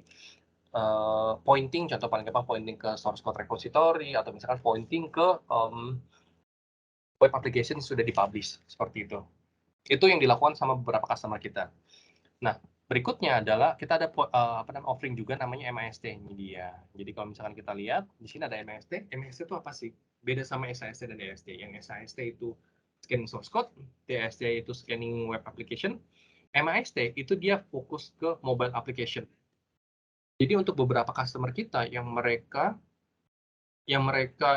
pointing, contoh paling gampang pointing ke source code repository, atau misalkan pointing ke web application yang sudah dipublish, seperti itu. Itu yang dilakukan sama beberapa customer kita. Nah, berikutnya adalah kita ada offering juga namanya MAST ini dia. Jadi kalau misalkan kita lihat di sini ada MAST. MAST itu apa sih? Beda sama SAST dan DST. Yang SAST itu scanning source code, DST itu scanning web application. MAST itu dia fokus ke mobile application. Jadi untuk beberapa customer kita yang mereka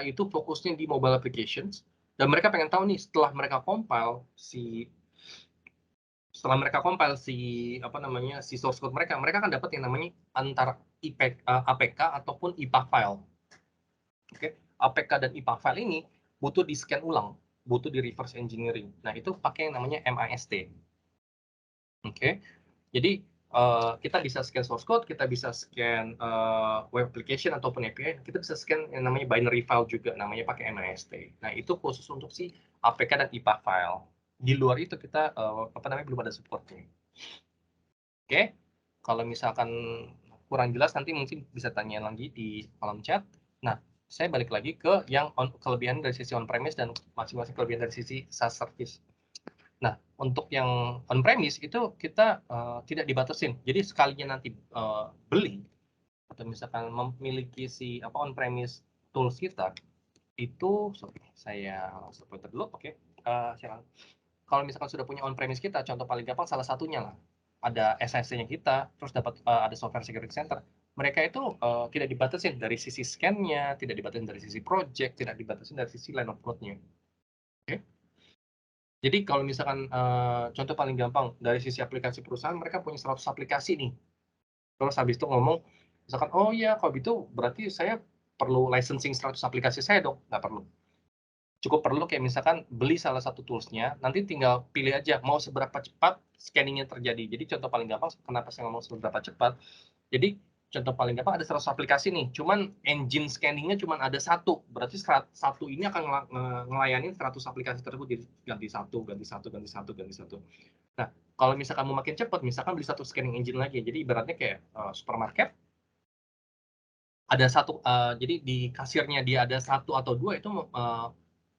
itu fokusnya di mobile applications, dan mereka pengen tahu nih setelah mereka compile si source code mereka akan dapat yang namanya antara APK ataupun IPA file. Oke, APK dan IPA file ini butuh di scan ulang, butuh di reverse engineering. Nah, itu pakai yang namanya MAST. Oke. Jadi kita bisa scan source code, kita bisa scan web application ataupun API, kita bisa scan yang namanya binary file juga, namanya pakai MAST. Nah, itu khusus untuk si APK dan IPA file. Di luar itu kita belum ada supportnya. Oke, kalau misalkan kurang jelas nanti mungkin bisa tanya lagi di kolom chat. Nah, saya balik lagi ke yang kelebihan dari sisi on-premise dan masing-masing kelebihan dari sisi SaaS service. Nah, untuk yang on-premise itu kita tidak dibatasin. Jadi sekalinya nanti beli atau misalkan memiliki si on-premise tools kita itu, saya langsung putar dulu, oke. Silakan. Kalau misalkan sudah punya on-premise kita, contoh paling gampang salah satunya lah, ada SSC-nya kita, terus dapat ada software security center. Mereka itu tidak dibatasin dari sisi scan-nya, tidak dibatasin dari sisi project, tidak dibatasin dari sisi line of code-nya. Oke. Jadi kalau misalkan contoh paling gampang dari sisi aplikasi perusahaan, mereka punya 100 aplikasi nih. Terus habis itu ngomong, misalkan, oh ya kalau gitu berarti saya perlu licensing 100 aplikasi saya dong. Nggak perlu. Cukup perlu kayak misalkan beli salah satu toolsnya, nanti tinggal pilih aja mau seberapa cepat scanningnya terjadi. Jadi contoh paling gampang, kenapa saya ngomong seberapa cepat? Jadi contoh paling gampang ada 100 aplikasi nih, cuman engine scanningnya cuman ada satu. Berarti satu ini akan ngelayanin 100 aplikasi tersebut, jadi ganti satu, ganti satu, ganti satu, ganti satu. Nah, kalau misalkan mau makin cepat, misalkan beli satu scanning engine lagi. Jadi ibaratnya kayak supermarket, ada satu, jadi di kasirnya dia ada satu atau dua,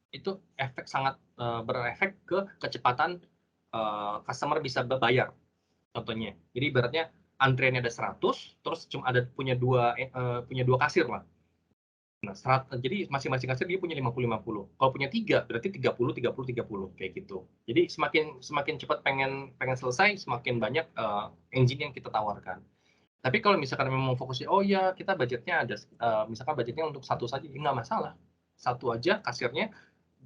itu efek sangat berefek ke kecepatan customer bisa bayar, contohnya. Jadi ibaratnya antriannya ada 100, terus cuma punya dua kasir lah. Nah, jadi masing-masing kasir dia punya 50-50. Kalau punya 3, berarti 30-30-30, kayak gitu. Jadi semakin cepat pengen selesai, semakin banyak engine yang kita tawarkan. Tapi kalau misalkan memang fokusnya, oh ya kita budgetnya ada, misalkan budgetnya untuk satu saja, ya nggak masalah. Satu aja kasirnya,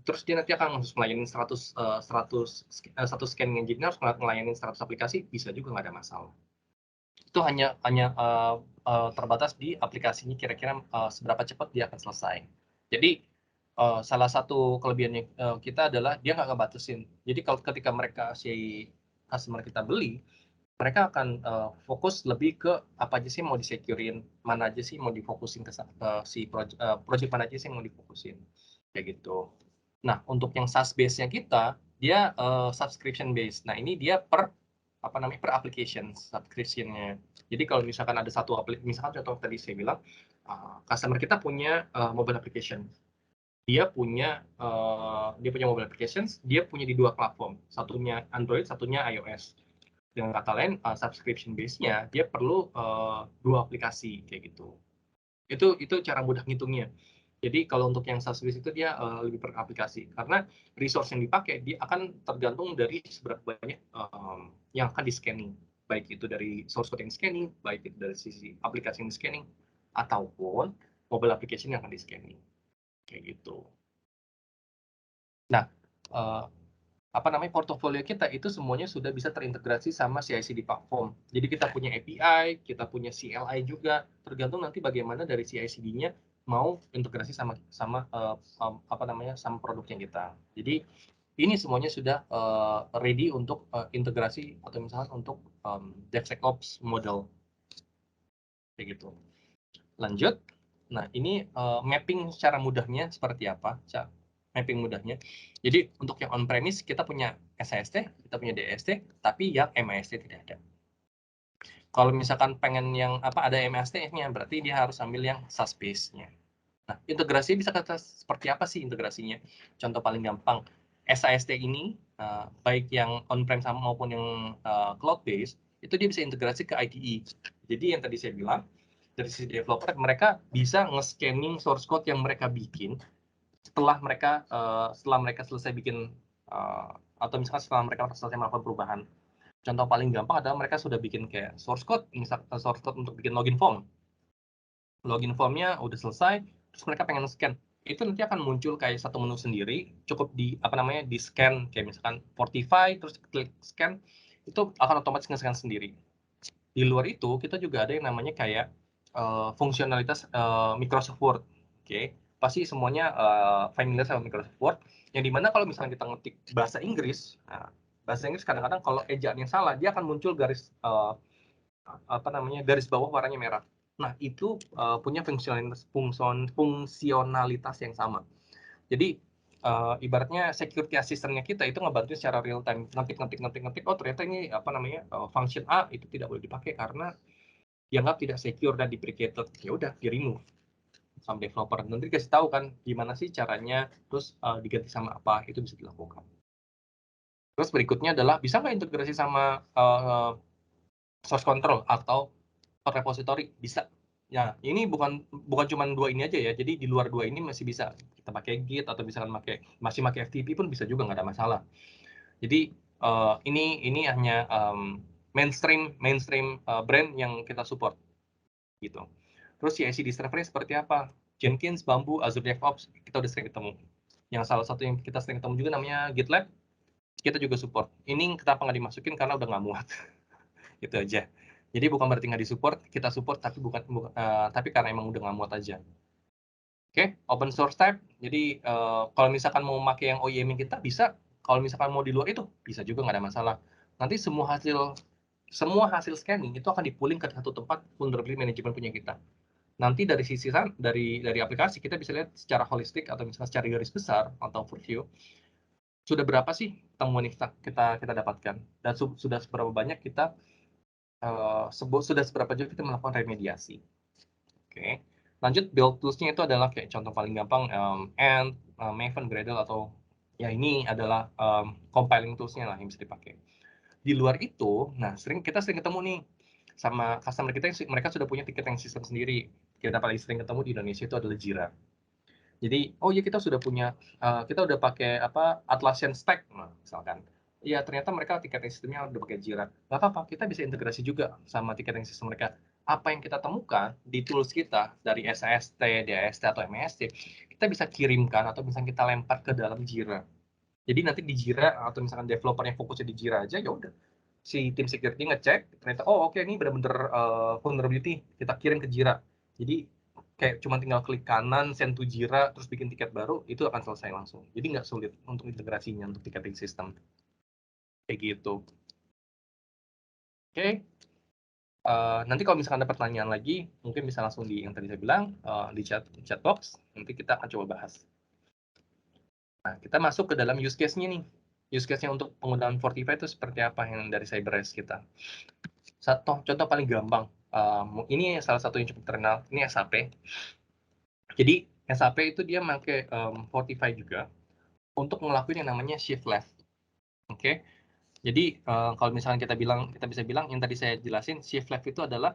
terus dia nanti akan melayani 100 satu scanning engine harus melayani 100 aplikasi, bisa juga nggak ada masalah. Itu hanya terbatas di aplikasinya, kira-kira seberapa cepat dia akan selesai. Jadi salah satu kelebihannya kita adalah dia nggak ngebatasin. Jadi kalau ketika mereka si customer kita beli, mereka akan fokus lebih ke apa aja sih mau disecurein, mana aja sih mau difokusin ke si project mana aja sih mau difokusin, kayak gitu. Nah, untuk yang SaaS base-nya kita, dia subscription base. Nah, ini dia per application subscription-nya. Jadi kalau misalkan ada satu aplikasi, misalkan contoh tadi saya bilang, customer kita punya mobile application. Dia punya mobile applications, dia punya di dua platform, satunya Android, satunya iOS. Dengan kata lain, subscription base-nya dia perlu dua aplikasi kayak gitu. Itu cara mudah ngitungnya. Jadi kalau untuk yang SaaS base itu dia lebih per aplikasi, karena resource yang dipakai dia akan tergantung dari seberapa banyak yang akan di scanning, baik itu dari source code yang scanning, baik itu dari sisi aplikasi yang di scanning, ataupun mobile application yang akan di scanning, kayak gitu. Nah, portofolio kita itu semuanya sudah bisa terintegrasi sama CI/CD platform. Jadi kita punya API, kita punya CLI juga, tergantung nanti bagaimana dari CI/CD-nya mau integrasi sama sama produknya kita. Jadi ini semuanya sudah ready untuk integrasi atau misalkan untuk DevSecOps model, kayak gitu. Lanjut. Nah, ini mapping secara mudahnya seperti apa, Cak? mapping mudahnya. Jadi untuk yang on-premise kita punya SAST, kita punya DST, tapi yang MAST tidak ada. Kalau misalkan pengen yang ada MAST-nya, berarti dia harus ambil yang SaaS-based-nya. Nah, integrasi bisa kata seperti apa sih integrasinya? Contoh paling gampang, SAST ini baik yang on-prem maupun yang cloud-based, itu dia bisa integrasi ke IDE. Jadi yang tadi saya bilang, dari sisi developer, mereka bisa nge-scanning source code yang mereka bikin setelah mereka selesai bikin atau misalkan setelah mereka selesai melakukan perubahan. Contoh paling gampang adalah mereka sudah bikin kayak source code, misalkan source code untuk bikin login form. Login formnya udah selesai, terus mereka pengen scan. Itu nanti akan muncul kayak satu menu sendiri, cukup di di scan kayak misalkan Fortify, terus klik scan, itu akan otomatis nge-scan sendiri. Di luar itu kita juga ada yang namanya kayak fungsionalitas Microsoft Word. Oke, pasti semuanya familiar sama Microsoft Word. Yang dimana kalau misalnya kita ngetik bahasa Inggris, bahasa Inggris kadang-kadang kalau ejaan yang salah dia akan muncul garis garis bawah warnanya merah. Nah, itu punya fungsionalitas yang sama. Jadi ibaratnya security assistant-nya kita itu ngebantu secara real time, ngetik, oh ternyata ini function A itu tidak boleh dipakai karena dianggap tidak secure dan deprecated. Ya udah, di remove sama developer. Nanti dikasih tahu kan gimana sih caranya, terus diganti sama apa, itu bisa dilakukan. Terus berikutnya adalah bisa nggak integrasi sama source control atau repository? Bisa. Ya, ini bukan cuma dua ini aja ya. Jadi di luar dua ini masih bisa kita pakai Git atau misalkan masih pakai FTP pun bisa juga, nggak ada masalah. Jadi ini hanya mainstream brand yang kita support gitu. Terus CI/CD servernya seperti apa? Jenkins, Bamboo, Azure DevOps kita udah sering ketemu. Yang salah satu yang kita sering ketemu juga namanya GitLab, kita juga support. Ini kenapa nggak dimasukin karena udah nggak muat. Gitu aja. Jadi bukan berarti nggak disupport, kita support tapi tapi karena emang udah nggak muat aja. Oke, open source type. Jadi kalau misalkan mau pakai yang OEM kita bisa, kalau misalkan mau di luar itu bisa juga, nggak ada masalah. Nanti semua hasil scanning itu akan dipuling ke satu tempat vulnerability management punya kita. Nanti dari sisi dari aplikasi kita bisa lihat secara holistik atau misalnya secara garis besar atau overview sudah berapa sih temuan yang kita dapatkan dan sudah seberapa banyak kita sudah seberapa jauh kita melakukan remediasi. Oke. Lanjut, build tools-nya itu adalah kayak contoh paling gampang Ant, Maven, Gradle, atau ya ini adalah compiling tools-nya lah yang bisa dipakai. Di luar itu, nah kita sering ketemu nih sama customer kita yang mereka sudah punya ticketing system sendiri. Kita paling sering ketemu di Indonesia itu adalah Jira. Jadi, oh iya kita sudah punya, kita udah pakai Atlassian Stack, misalkan. Iya ternyata mereka ticketing sistemnya udah pakai Jira. Nggak apa-apa, kita bisa integrasi juga sama ticketing system mereka. Apa yang kita temukan di tools kita dari SAST, DAST, atau MAST, kita bisa kirimkan atau misalnya kita lempar ke dalam Jira. Jadi nanti di Jira atau misalkan developer yang fokusnya di Jira aja, ya udah si tim security ngecek ternyata oh oke, ini benar-benar vulnerability, kita kirim ke Jira. Jadi kayak cuma tinggal klik kanan send to Jira terus bikin tiket baru, itu akan selesai langsung. Jadi nggak sulit untuk integrasinya untuk ticketing system kayak gitu. Oke. Nanti kalau misalkan ada pertanyaan lagi mungkin bisa langsung di yang tadi saya bilang di chat box, nanti kita akan coba bahas. Nah, kita masuk ke dalam use case-nya nih. Use case-nya untuk penggunaan Fortify itu seperti apa yang dari CyberRes kita. Contoh paling gampang, ini salah satu yang cukup terkenal, ini SAP. Jadi SAP itu dia pakai Fortify juga untuk ngelakuin yang namanya shift left. Oke. Jadi kalau misalnya kita bisa bilang yang tadi saya jelasin, shift left itu adalah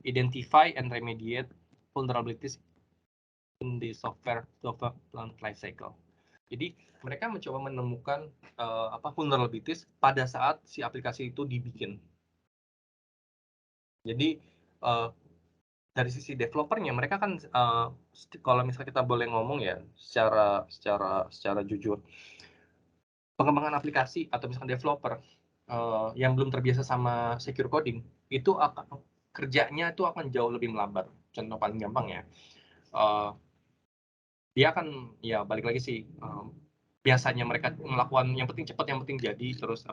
identify and remediate vulnerabilities in the software development lifecycle. Jadi mereka mencoba menemukan vulnerabilities pada saat si aplikasi itu dibikin. Jadi dari sisi developernya mereka kan kalau misalnya kita boleh ngomong ya secara jujur, pengembangan aplikasi atau misalkan developer yang belum terbiasa sama secure coding itu kerjanya itu akan jauh lebih melambat. Contoh paling gampang ya, dia akan ya balik lagi sih, biasanya mereka melakukan yang penting cepat, yang penting jadi, terus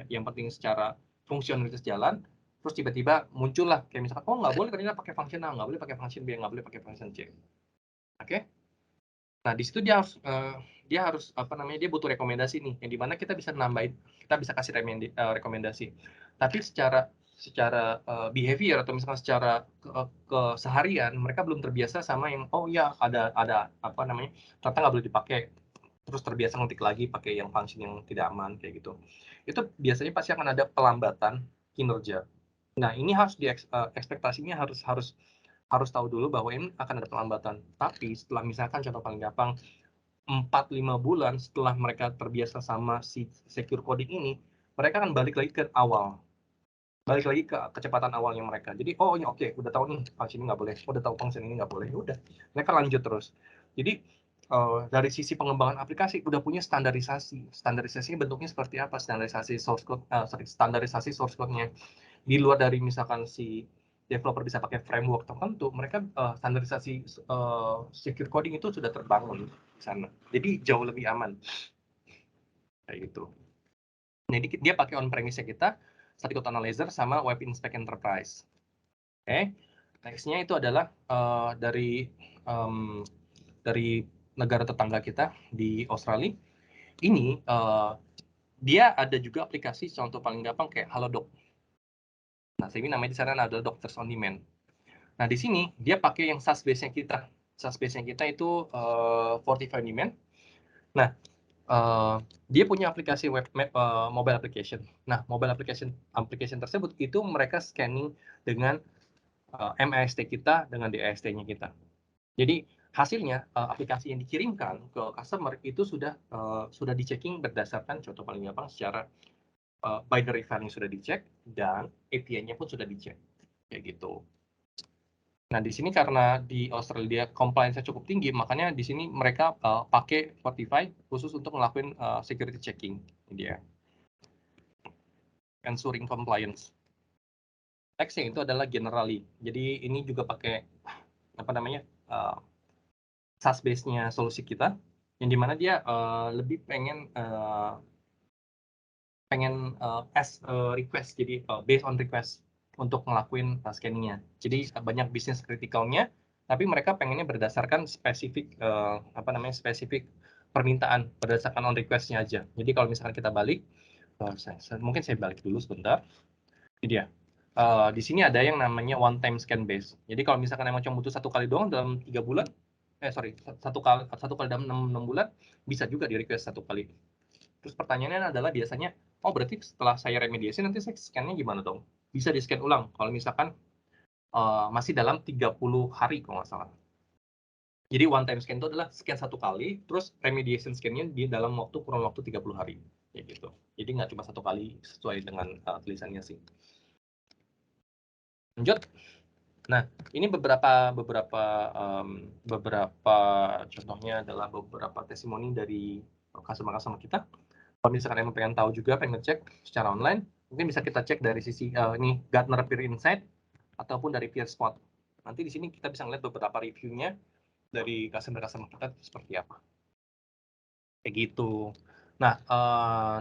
yang penting secara fungsionalitas jalan, terus tiba-tiba muncul lah kayak misalkan oh nggak boleh ternyata pakai function A, nggak boleh pakai function B, nggak boleh pakai function C. Oke. Nah, di situ dia harus apa namanya, dia butuh rekomendasi nih, yang di mana kita bisa nambahin, kita bisa kasih rekomendasi. Tapi secara behavior atau misalkan secara keseharian, mereka belum terbiasa sama yang, oh ya ada apa namanya, ternyata nggak boleh dipakai, terus terbiasa ngetik lagi pakai yang function yang tidak aman, kayak gitu. Itu biasanya pasti akan ada pelambatan kinerja. Nah, ini harus ekspektasinya harus tahu dulu bahwa ini akan ada pelambatan. Tapi setelah misalkan contoh paling gampang, 4-5 bulan setelah mereka terbiasa sama si secure coding ini, mereka akan balik lagi ke awal. Balik lagi ke kecepatan awalnya mereka. Jadi, oh ini oke, udah tahu nih function ini nggak boleh, udah tahu function ini nggak boleh, udah. Mereka lanjut terus. Jadi, dari sisi pengembangan aplikasi, udah punya standarisasi. Standarisasinya bentuknya seperti apa? Standarisasi source code-nya. Di luar dari misalkan si developer bisa pakai framework tertentu, mereka standarisasi secure coding itu sudah terbangun di sana. Jadi jauh lebih aman kayak gitu. Jadi dia pakai on-premise-nya kita, static code analyzer sama web inspect enterprise. Oke. Next-nya itu adalah dari negara tetangga kita di Australia. Ini dia ada juga aplikasi contoh paling gampang kayak Halodoc. Nah, ini namanya di sana adalah Doctors on Demand. Nah, di sini dia pakai yang SaaS base-nya kita. SaaS base-nya kita itu Fortify Demand. Nah, dia punya aplikasi mobile application. Nah, mobile application tersebut itu mereka scanning dengan MAST kita dengan DAST-nya kita. Jadi hasilnya aplikasi yang dikirimkan ke customer itu sudah di-checking berdasarkan contoh paling gampang secara binary file yang sudah dicek dan API-nya pun sudah dicek kayak gitu. Nah, di sini karena di Australia compliance-nya cukup tinggi, makanya di sini mereka pakai Fortify khusus untuk ngelakuin security checking. Ini dia. Ensuring compliance. Next-nya itu adalah generally. Jadi ini juga pakai apa namanya SaaS base-nya solusi kita, yang dimana dia lebih pengen as request, jadi based on request untuk ngelakuin scanning-nya. Jadi banyak bisnis kritikalnya, tapi mereka pengennya berdasarkan spesifik spesifik permintaan berdasarkan on request-nya aja. Jadi kalau misalkan kita balik, mungkin saya balik dulu sebentar. Ini dia. Di sini ada yang namanya one time scan base. Jadi kalau misalkan emang cuma butuh 1 kali doang dalam 3 bulan, satu kali dalam 6 bulan, bisa juga di request 1 kali. Terus pertanyaannya adalah biasanya, oh berarti setelah saya remediasi nanti saya scan-nya gimana dong? Bisa di-scan ulang kalau misalkan masih dalam 30 hari kalau nggak salah. Jadi one time scan itu adalah scan 1 kali, terus remediation scan-nya di dalam kurun waktu 30 hari. Ya gitu. Jadi nggak cuma 1 kali sesuai dengan tulisannya sih. Lanjut. Nah, ini beberapa contohnya adalah beberapa testimoni dari customer kita. Kalau misalkan emang pengen tahu juga, pengen ngecek secara online, mungkin bisa kita cek dari sisi ini Gartner Peer Insight ataupun dari PeerSpot. Nanti di sini kita bisa ngeliat beberapa reviewnya dari customer kita seperti apa. Kayak gitu. Nah,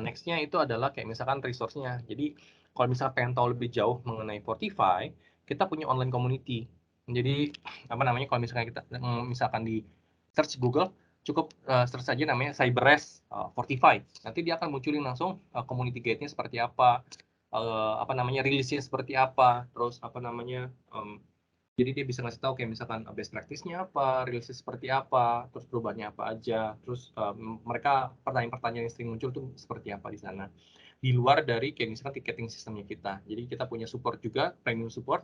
next-nya itu adalah kayak misalkan resource-nya. Jadi, kalau misalkan pengen tahu lebih jauh mengenai Fortify, kita punya online community. Jadi, apa namanya, kalau misalkan kita misalkan di search Google, cukup search saja namanya CyberRes Fortify. Nanti dia akan munculin langsung community guide-nya seperti apa, rilisnya seperti apa, terus jadi dia bisa ngasih tahu kayak misalkan best practice-nya apa, rilisnya seperti apa, terus perubahannya apa aja, terus mereka pertanyaan-pertanyaan yang sering muncul tuh seperti apa di sana. Di luar dari kayak misalkan ticketing sistemnya kita. Jadi kita punya support juga, premium support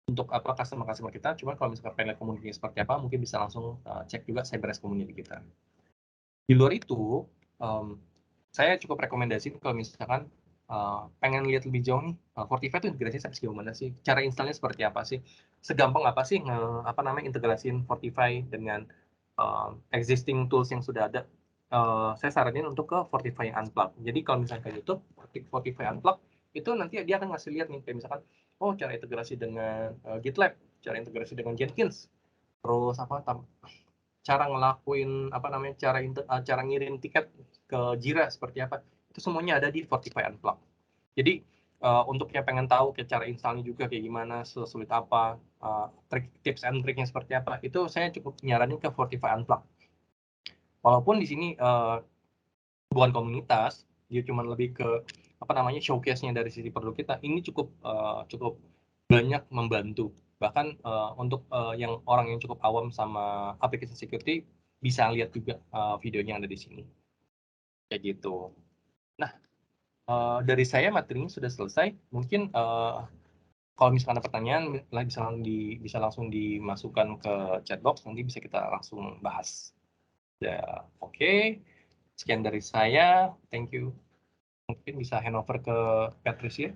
untuk customer kita. Cuma kalau misalkan pengen lihat community-nya seperti apa, mungkin bisa langsung cek juga CyberRes community kita. Di luar itu, saya cukup rekomendasi kalau misalkan pengen lihat lebih jauh nih, Fortify itu integrasinya sampai sejauh mana sih? Cara installnya seperti apa sih? Segampang apa sih integrasiin Fortify dengan existing tools yang sudah ada? Saya saranin untuk ke Fortify Unplug. Jadi kalau misalnya ke YouTube, Fortify Unplug, itu nanti dia akan ngasih lihat nih, kayak misalkan, oh cara integrasi dengan GitLab, cara integrasi dengan Jenkins, terus cara ngelakuin cara ngirim tiket ke Jira seperti apa, itu semuanya ada di Fortify Unplug. Jadi untuk yang pengen tahu kayak cara installnya juga kayak gimana, sesulit apa, tips and triknya seperti apa, itu saya cukup nyaranin ke Fortify Unplug. Walaupun di sini bukan komunitas, dia cuma lebih ke showcase-nya dari sisi produk kita, ini cukup banyak membantu. Bahkan untuk yang orang yang cukup awam sama application security bisa lihat juga videonya yang ada di sini. Kayak gitu. Nah, dari saya materinya sudah selesai. Mungkin kalau misalkan ada pertanyaan bisa langsung dimasukkan ke chat box, nanti bisa kita langsung bahas. Ya, oke. Sekian dari saya. Thank you. Mungkin bisa handover ke Patricia.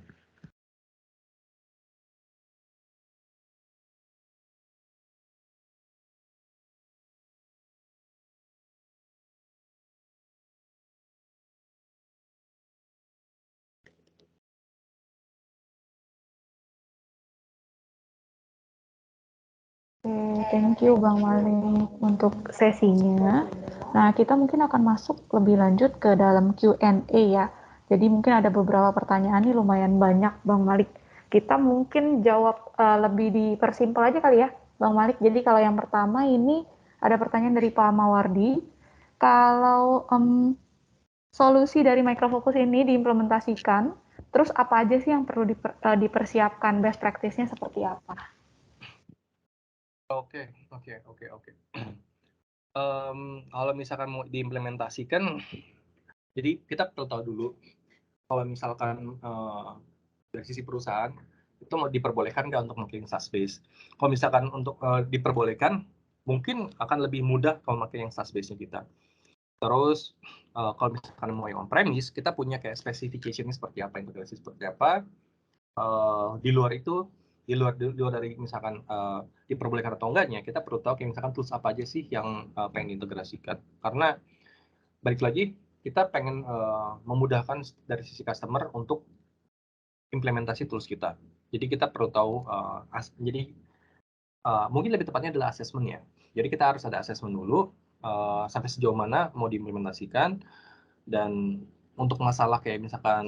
Thank you Bang Malik untuk sesinya. Nah, kita mungkin akan masuk lebih lanjut ke dalam Q&A ya. Jadi mungkin ada beberapa pertanyaan nih lumayan banyak Bang Malik. Kita mungkin jawab lebih dipersimpel aja kali ya Bang Malik. Jadi kalau yang pertama ini ada pertanyaan dari Pak Mawardi. Kalau solusi dari Micro Focus ini diimplementasikan, terus apa aja sih yang perlu dipersiapkan, best practice-nya seperti apa? Oke. Kalau misalkan mau diimplementasikan, jadi kita perlu tahu dulu kalau misalkan dari sisi perusahaan itu mau diperbolehkan nggak untuk memakai SaaS base. Kalau misalkan untuk diperbolehkan, mungkin akan lebih mudah kalau pakai yang SaaS base-nya kita. Terus kalau misalkan mau yang on premise, kita punya kayak specification seperti apa, integrasi seperti apa. Di luar itu, di luar dari misalkan diperbolehkan atau enggaknya, kita perlu tahu kayak misalkan tools apa aja sih yang pengen diintegrasikan. Karena balik lagi, kita pengen memudahkan dari sisi customer untuk implementasi tools kita. Jadi kita perlu tahu, mungkin lebih tepatnya adalah assessment ya. Jadi kita harus ada assessment dulu, sampai sejauh mana mau diimplementasikan, dan untuk masalah kayak misalkan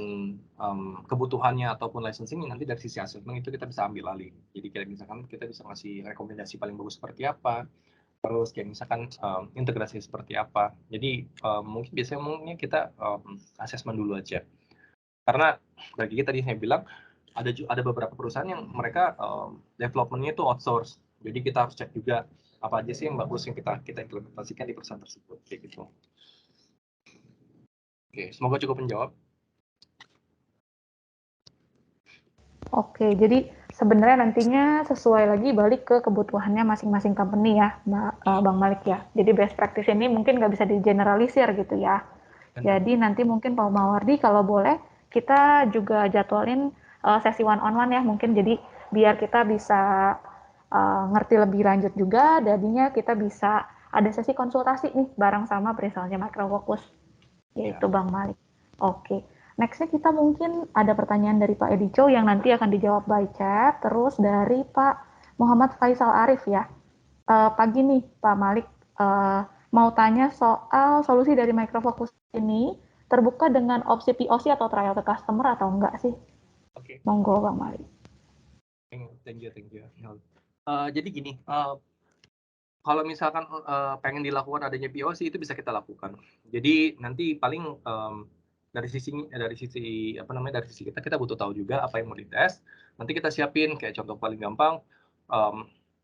kebutuhannya ataupun licensing, nanti dari sisi assessment itu kita bisa ambil alih. Jadi kayak misalkan kita bisa ngasih rekomendasi paling bagus seperti apa, terus kayak misalkan integrasi seperti apa. Jadi mungkin biasanya kita assessment dulu aja. Karena bagi kita tadi saya bilang ada beberapa perusahaan yang mereka development-nya itu outsource. Jadi kita harus cek juga apa aja sih yang bagus yang kita implementasikan di perusahaan tersebut, kayak gitu. Oke, semoga cukup menjawab. Oke, jadi sebenarnya nantinya sesuai lagi balik ke kebutuhannya masing-masing company ya, Bang Malik ya. Jadi best practice ini mungkin nggak bisa digeneralisir gitu ya. Jadi nanti mungkin Pak Mawardi kalau boleh kita juga jadwalin sesi one on one ya mungkin, jadi biar kita bisa ngerti lebih lanjut juga, jadinya kita bisa ada sesi konsultasi nih bareng sama misalnya Micro Focus, yaitu Bang Malik. Oke. Nextnya kita mungkin ada pertanyaan dari Pak Edi Chow yang nanti akan dijawab by chat, terus dari Pak Muhammad Faisal Arif ya. Pagi nih Pak Malik, mau tanya soal solusi dari Micro Focus ini terbuka dengan opsi POC atau trial ke customer atau enggak sih? Oke. Monggo Bang Malik. Thank you. Jadi gini, kalau misalkan pengen dilakukan adanya POC itu bisa kita lakukan. Jadi nanti paling dari sisi kita butuh tahu juga apa yang mau dites. Nanti kita siapin kayak contoh paling gampang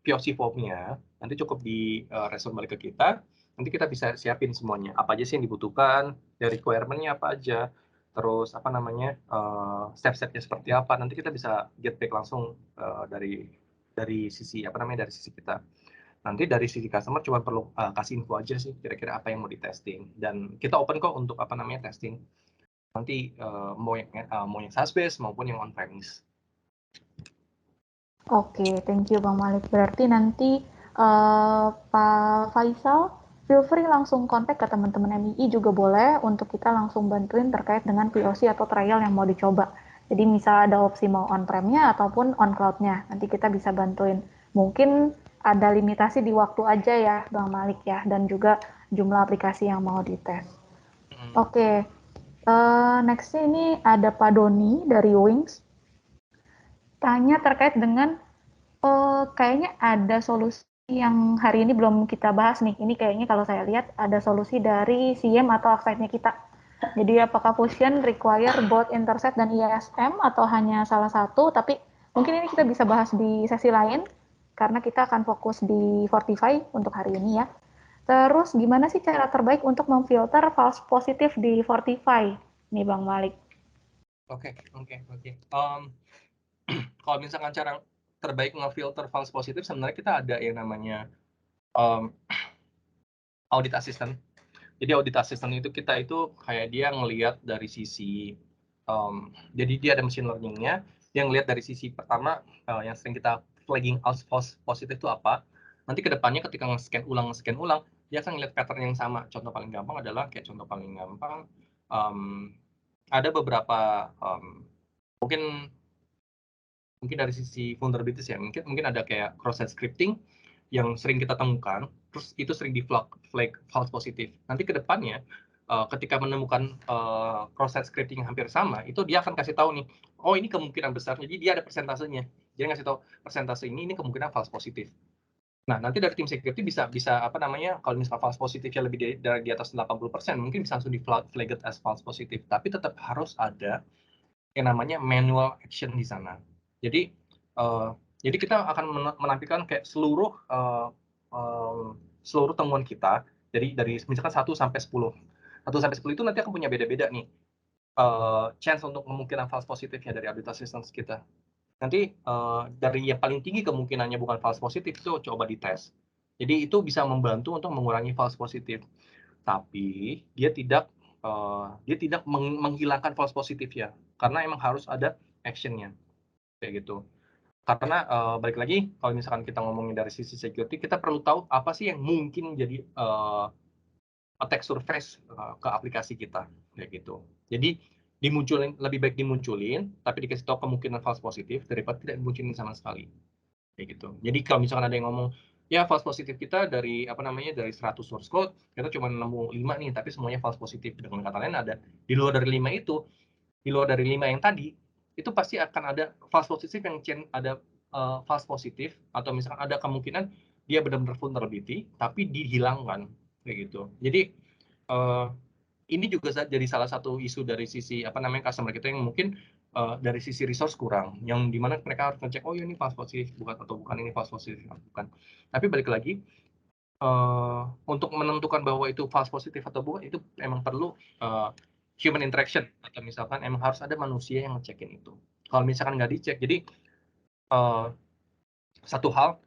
POC form-nya. Nanti cukup di respon balik ke kita. Nanti kita bisa siapin semuanya. Apa aja sih yang dibutuhkan, dari requirement-nya apa aja, terus step-stepnya seperti apa. Nanti kita bisa get back langsung dari sisi kita. Nanti dari sisi customer cuma perlu kasih info aja sih kira-kira apa yang mau di testing, dan kita open kok untuk testing nanti mau yang SaaS based maupun yang on premise. Oke, thank you Bang Malik. Berarti nanti Pak Faisal feel free langsung kontak ke teman-teman MII juga boleh untuk kita langsung bantuin terkait dengan POC atau trial yang mau dicoba. Jadi misal ada opsi mau on-prem-nya ataupun on-cloud-nya, nanti kita bisa bantuin. Mungkin ada limitasi di waktu aja ya Bang Malik ya, dan juga jumlah aplikasi yang mau dites. Oke, next-nya ini ada Pak Doni dari Wings. Tanya terkait dengan kayaknya ada solusi yang hari ini belum kita bahas nih. Ini kayaknya kalau saya lihat ada solusi dari SIEM atau offsite-nya kita. Jadi apakah Fusion require both interset dan ISM atau hanya salah satu, tapi mungkin ini kita bisa bahas di sesi lain karena kita akan fokus di Fortify untuk hari ini ya. Terus gimana sih cara terbaik untuk memfilter false positif di Fortify? Nih Bang Malik. Oke. Kalau misalkan cara terbaik ngefilter false positif, sebenarnya kita ada yang namanya audit assistant. Jadi audit assistant itu kita itu kayak dia ngelihat dari sisi, jadi dia ada machine learning-nya, dia ngelihat dari sisi pertama yang sering kita flagging false positif itu apa. Nanti kedepannya ketika nge-scan ulang, dia akan ngelihat pattern yang sama. Contoh paling gampang adalah ada beberapa mungkin dari sisi vulnerabilities ya, mungkin ada kayak cross-site scripting yang sering kita temukan, terus itu sering di flag false positif. Nanti ke depannya ketika menemukan cross-site scripting yang hampir sama, itu dia akan kasih tahu nih, oh ini kemungkinan besar, jadi dia ada persentasenya. Dia ngasih tahu persentase ini kemungkinan false positif. Nah, nanti dari tim security bisa kalau misalnya false positifnya lebih dari di atas 80%, mungkin bisa langsung di flagged as false positif. Tapi tetap harus ada yang namanya manual action di sana. Jadi kita akan menampilkan kayak seluruh temuan kita dari misalkan 1 sampai 10. 1 sampai 10 itu nanti akan punya beda-beda nih chance untuk kemungkinan false positifnya dari audit assistance kita. Nanti dari yang paling tinggi kemungkinannya bukan false positif itu coba dites. Jadi itu bisa membantu untuk mengurangi false positif. Tapi dia tidak menghilangkan false positif ya, karena emang harus ada action-nya kayak gitu. Karena balik lagi kalau misalkan kita ngomongin dari sisi security, kita perlu tahu apa sih yang mungkin jadi attack surface ke aplikasi kita kayak gitu. Jadi lebih baik dimunculin, tapi dikasih tahu kemungkinan false positif daripada tidak dimunculin sama sekali kayak gitu. Jadi kalau misalkan ada yang ngomong ya false positif kita dari 100 source code, kita cuma nemu 5 nih, tapi semuanya false positif. Dengan kata lain ada di luar dari 5 itu, di luar dari 5 yang tadi, itu pasti akan ada false positif yang ada false positif, atau misalkan ada kemungkinan dia benar-benar vulnerability tapi dihilangkan kayak gitu. Jadi ini juga jadi salah satu isu dari sisi customer kita yang mungkin dari sisi resource kurang, yang dimana mereka harus ngecek, oh ya ini false positif bukan, ini false positif bukan. Tapi balik lagi untuk menentukan bahwa itu false positif atau bukan, itu emang perlu human interaction, atau misalkan emang harus ada manusia yang ngecekin itu. Kalau misalkan nggak dicek, jadi satu hal,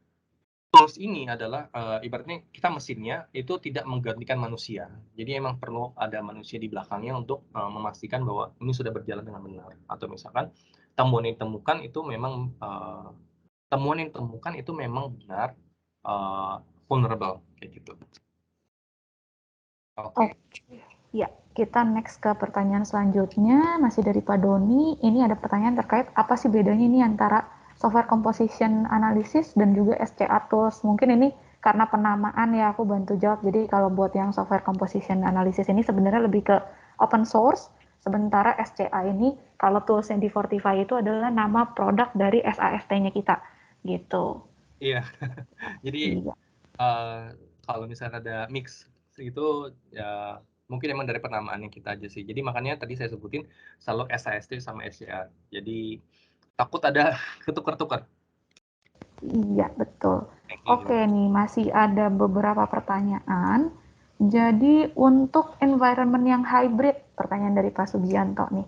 tools ini adalah ibaratnya kita mesinnya itu tidak menggantikan manusia. Jadi emang perlu ada manusia di belakangnya untuk memastikan bahwa ini sudah berjalan dengan benar. Atau misalkan temuan yang ditemukan itu memang benar vulnerable kayak gitu. Oke. Ya, kita next ke pertanyaan selanjutnya, masih dari Pak Doni. Ini ada pertanyaan terkait apa sih bedanya ini antara software composition analysis dan juga SCA tools. Mungkin ini karena penamaan ya aku bantu jawab. Jadi kalau buat yang software composition analysis ini sebenarnya lebih ke open source, sementara SCA ini kalau tools yang di Fortify itu adalah nama produk dari SAST-nya kita gitu. Iya. Jadi kalau misalnya ada mix itu ya mungkin emang dari penamaannya kita aja sih. Jadi makanya tadi saya sebutin selalu SAST sama SCA. Jadi takut ada ketukar-tukar. Iya, betul. Oke nih, masih ada beberapa pertanyaan. Jadi untuk environment yang hybrid, pertanyaan dari Pak Sugianto nih.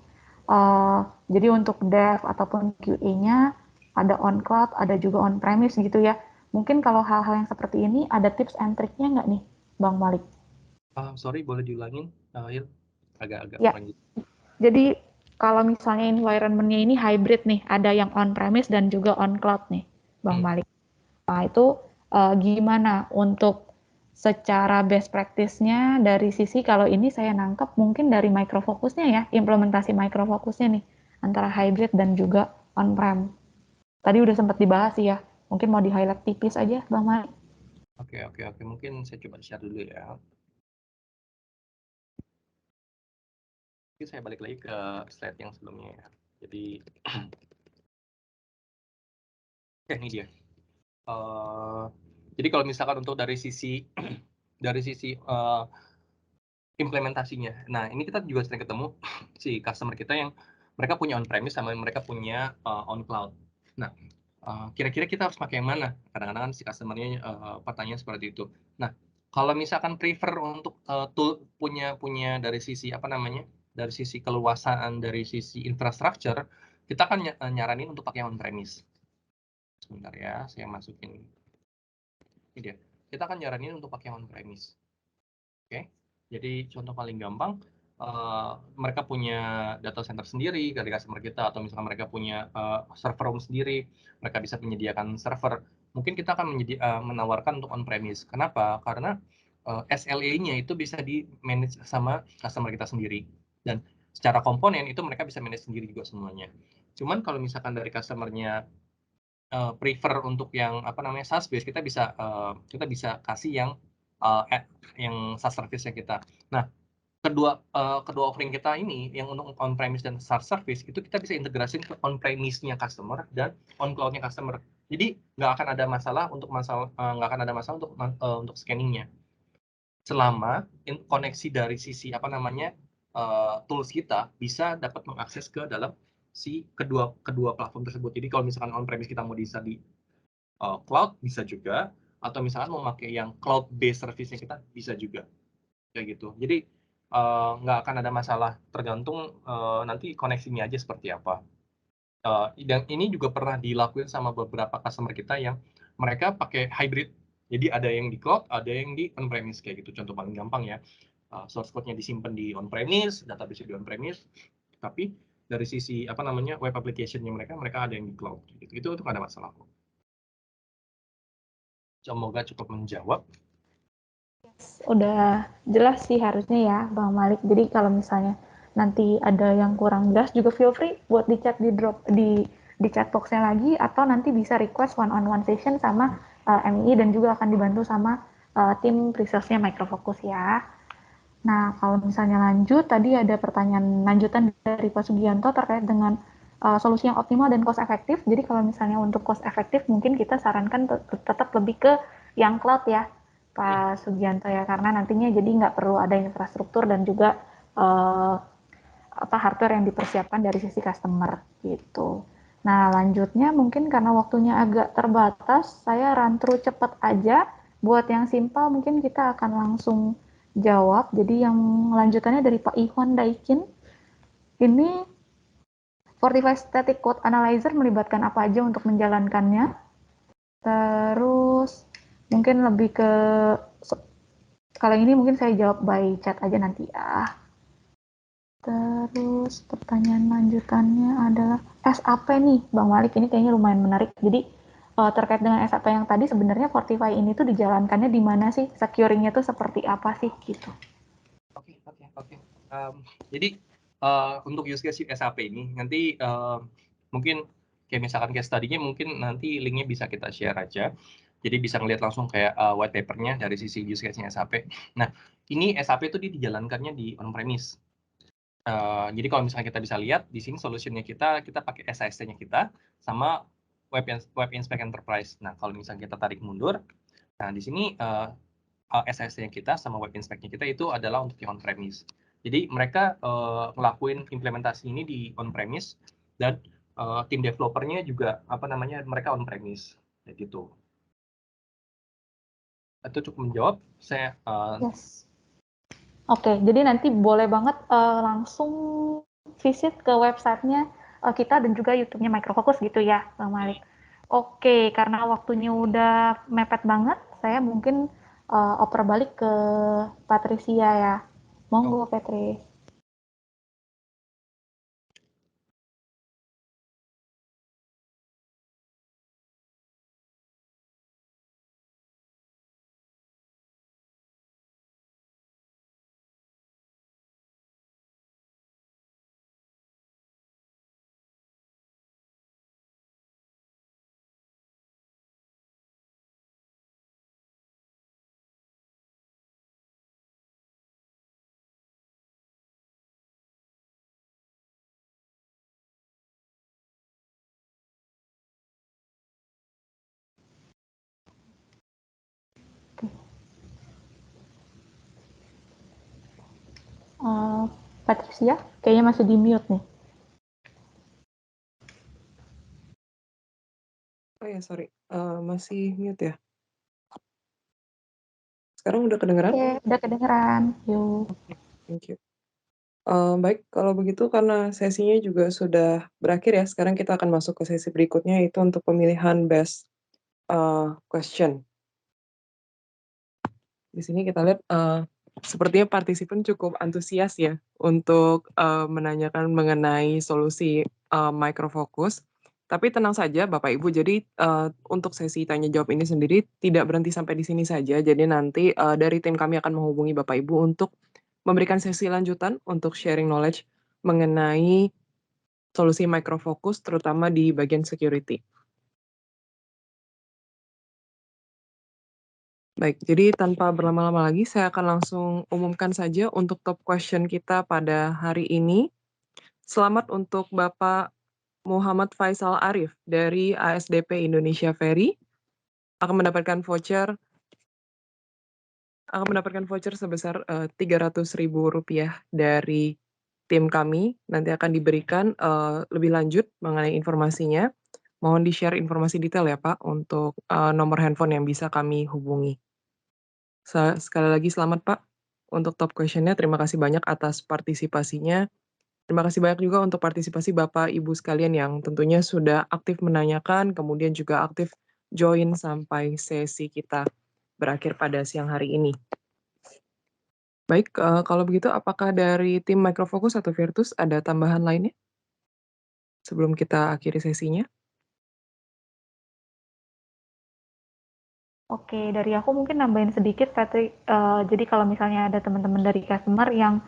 Jadi untuk dev ataupun QA-nya ada on cloud, ada juga on premise gitu ya. Mungkin kalau hal-hal yang seperti ini ada tips and trick-nya nggak nih, Bang Malik? Sorry, boleh diulangin? Agak Ya, lanjut. jadi kalau misalnya environment-nya ini hybrid nih, ada yang on premise dan juga on cloud nih, Bang Malik. Nah, itu gimana untuk secara best practice-nya dari sisi kalau ini saya nangkep mungkin dari microfokusnya ya, implementasi microfokusnya nih, antara hybrid dan juga on-prem. Tadi udah sempat dibahas sih ya, mungkin mau di-highlight tipis aja, Bang Malik. Oke. Mungkin saya coba share dulu ya. Mungkin saya balik lagi ke slide yang sebelumnya ya. Jadi, ini dia. Jadi kalau misalkan untuk dari sisi implementasinya. Nah, ini kita juga sering ketemu si customer kita yang mereka punya on premise sama mereka punya on cloud. Nah, kira-kira kita harus pakai yang mana? Kadang-kadang kan si customer-nya pertanyaan seperti itu. Nah, kalau misalkan prefer untuk tool punya dari sisi apa namanya? Dari sisi keluasan, dari sisi infrastructure, kita akan nyaranin untuk pakai on premise. Sebentar ya, saya masukin. Ini dia. Kita akan nyaranin untuk pakai on premise. Oke. Jadi contoh paling gampang, mereka punya data center sendiri dari customer kita, atau misalkan mereka punya server room sendiri, mereka bisa menyediakan server. Mungkin kita akan menawarkan untuk on premise. Kenapa? Karena SLA-nya itu bisa di-manage sama customer kita sendiri. Dan secara komponen itu mereka bisa manage sendiri juga semuanya. Cuman kalau misalkan dari customer-nya prefer untuk yang apa namanya SaaS base, kita bisa kasih yang SaaS service-nya kita. Nah, kedua offering kita ini yang untuk on premise dan SaaS service itu kita bisa integrasiin ke on premise-nya customer dan on cloud-nya customer. Jadi nggak akan ada masalah untuk scanning-nya. Selama koneksi dari sisi apa namanya tools kita bisa dapat mengakses ke dalam si kedua platform tersebut. Jadi kalau misalkan on premise kita mau bisa di cloud bisa juga, atau misalkan mau pakai yang cloud based service-nya kita bisa juga, kayak gitu. Jadi nggak akan ada masalah, tergantung nanti koneksinya aja seperti apa. Dan ini juga pernah dilakuin sama beberapa customer kita yang mereka pakai hybrid. Jadi ada yang di cloud, ada yang di on premise kayak gitu. Contoh paling gampang ya, source code-nya disimpan di on premise, database di on premise, tapi dari sisi apa namanya web application-nya mereka ada yang di cloud. Gitu. Itu nggak ada masalah kok. Semoga cukup menjawab. Udah jelas sih harusnya ya Bang Malik. Jadi kalau misalnya nanti ada yang kurang jelas juga feel free buat di chat di chat box-nya lagi, atau nanti bisa request one on one session sama MI dan juga akan dibantu sama tim research-nya Microfocus ya. Nah, kalau misalnya lanjut, tadi ada pertanyaan lanjutan dari Pak Sugianto terkait dengan solusi yang optimal dan cost efektif. Jadi kalau misalnya untuk cost efektif, mungkin kita sarankan tetap lebih ke yang cloud ya, Pak Sugianto ya, karena nantinya jadi nggak perlu ada infrastruktur dan juga hardware yang dipersiapkan dari sisi customer gitu. Nah, lanjutnya mungkin karena waktunya agak terbatas, saya run through cepat aja. Buat yang simpel mungkin kita akan langsung jawab. Jadi yang lanjutannya dari Pak Iwan Daikin. Ini Fortify Static Code Analyzer melibatkan apa aja untuk menjalankannya? Terus mungkin lebih ke kali ini mungkin saya jawab by chat aja nanti ya. Terus pertanyaan lanjutannya adalah SAP nih, Bang Malik, ini kayaknya lumayan menarik. Jadi terkait dengan SAP yang tadi, sebenarnya Fortify ini tuh dijalankannya di mana sih? Securing-nya tuh seperti apa sih gitu? Oke. Jadi untuk use case SAP ini nanti mungkin kayak misalkan case study-nya mungkin nanti linknya bisa kita share aja. Jadi bisa ngelihat langsung kayak white paper-nya dari sisi use case-nya SAP. Nah, ini SAP itu dijalankannya di on premise. Jadi kalau misalnya kita bisa lihat di sini solutionnya kita pakai SAST-nya kita sama Web Inspect Enterprise. Nah, kalau misalnya kita tarik mundur, nah di sini SAST-nya kita sama Web Inspect-nya kita itu adalah untuk yang on premise. Jadi mereka ngelakuin implementasi ini di on premise, dan tim developer-nya juga mereka on premise kayak gitu. Itu cukup menjawab. Saya Yes. Oke, jadi nanti boleh banget langsung visit ke websitenya kita dan juga YouTube-nya Microfocus gitu ya, Bang Malik. Oke, karena waktunya udah mepet banget, saya mungkin oper balik ke Patricia ya. Monggo, Patricia. Patricia, kayaknya masih di-mute nih. Oh ya, sorry, masih mute ya? Sekarang udah kedengeran? Oke, udah kedengeran. Yuk. Thank you. Baik, kalau begitu karena sesinya juga sudah berakhir ya, sekarang kita akan masuk ke sesi berikutnya, yaitu untuk pemilihan best, question. Di sini kita lihat, sepertinya partisipan cukup antusias ya untuk, menanyakan mengenai solusi, microfocus. Tapi tenang saja Bapak Ibu, jadi, untuk sesi tanya jawab ini sendiri tidak berhenti sampai di sini saja. Jadi nanti, dari tim kami akan menghubungi Bapak Ibu untuk memberikan sesi lanjutan untuk sharing knowledge mengenai solusi microfocus terutama di bagian security. Baik, jadi tanpa berlama-lama lagi, saya akan langsung umumkan saja untuk top question kita pada hari ini. Selamat untuk Bapak Muhammad Faisal Arif dari ASDP Indonesia Ferry akan mendapatkan voucher sebesar Rp300.000 dari tim kami. Nanti akan diberikan lebih lanjut mengenai informasinya. Mohon di-share informasi detail ya Pak untuk nomor handphone yang bisa kami hubungi. Sekali lagi selamat Pak untuk top question-nya. Terima kasih banyak atas partisipasinya. Terima kasih banyak juga untuk partisipasi Bapak Ibu sekalian yang tentunya sudah aktif menanyakan, kemudian juga aktif join sampai sesi kita berakhir pada siang hari ini. Baik, kalau begitu apakah dari tim Microfocus atau Virtus ada tambahan lainnya? Sebelum kita akhiri sesinya. Oke, dari aku mungkin nambahin sedikit, Patrick. Jadi kalau misalnya ada teman-teman dari customer yang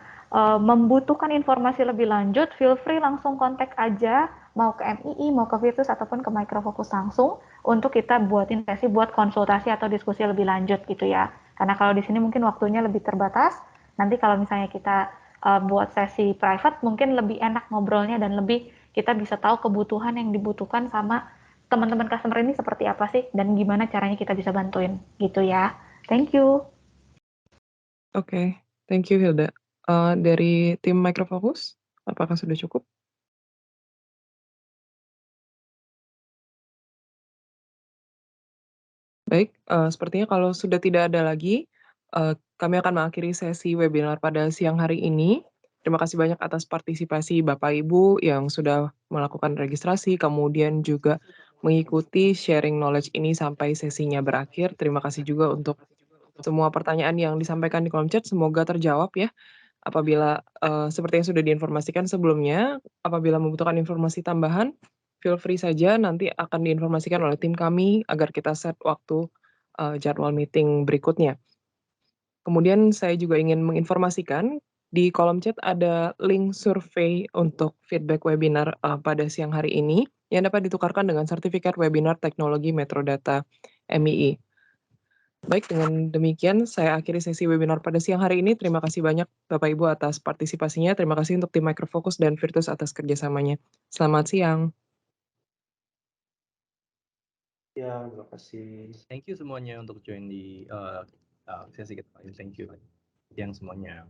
membutuhkan informasi lebih lanjut, feel free langsung kontak aja, mau ke MII, mau ke Virtus, ataupun ke Microfocus langsung, untuk kita buatin sesi buat konsultasi atau diskusi lebih lanjut gitu ya. Karena kalau di sini mungkin waktunya lebih terbatas, nanti kalau misalnya kita buat sesi private, mungkin lebih enak ngobrolnya dan lebih kita bisa tahu kebutuhan yang dibutuhkan sama teman-teman customer ini seperti apa sih dan gimana caranya kita bisa bantuin gitu ya. Thank you. Oke, thank you Hilda. Dari tim Microfocus, apakah sudah cukup? Baik, sepertinya kalau sudah tidak ada lagi, kami akan mengakhiri sesi webinar pada siang hari ini. Terima kasih banyak atas partisipasi Bapak Ibu yang sudah melakukan registrasi, kemudian juga mengikuti sharing knowledge ini sampai sesinya berakhir. Terima kasih juga untuk semua pertanyaan yang disampaikan di kolom chat, semoga terjawab ya. Apabila, seperti yang sudah diinformasikan sebelumnya, apabila membutuhkan informasi tambahan, feel free saja nanti akan diinformasikan oleh tim kami agar kita set waktu, jadwal meeting berikutnya. Kemudian saya juga ingin menginformasikan, di kolom chat ada link survei untuk feedback webinar, pada siang hari ini, yang dapat ditukarkan dengan sertifikat webinar teknologi Metrodata MII. Baik, dengan demikian saya akhiri sesi webinar pada siang hari ini. Terima kasih banyak Bapak Ibu atas partisipasinya. Terima kasih untuk tim Microfocus dan Virtus atas kerjasamanya. Selamat siang. Ya, terima kasih. Thank you semuanya untuk join di sesi kita. Thank you yang semuanya.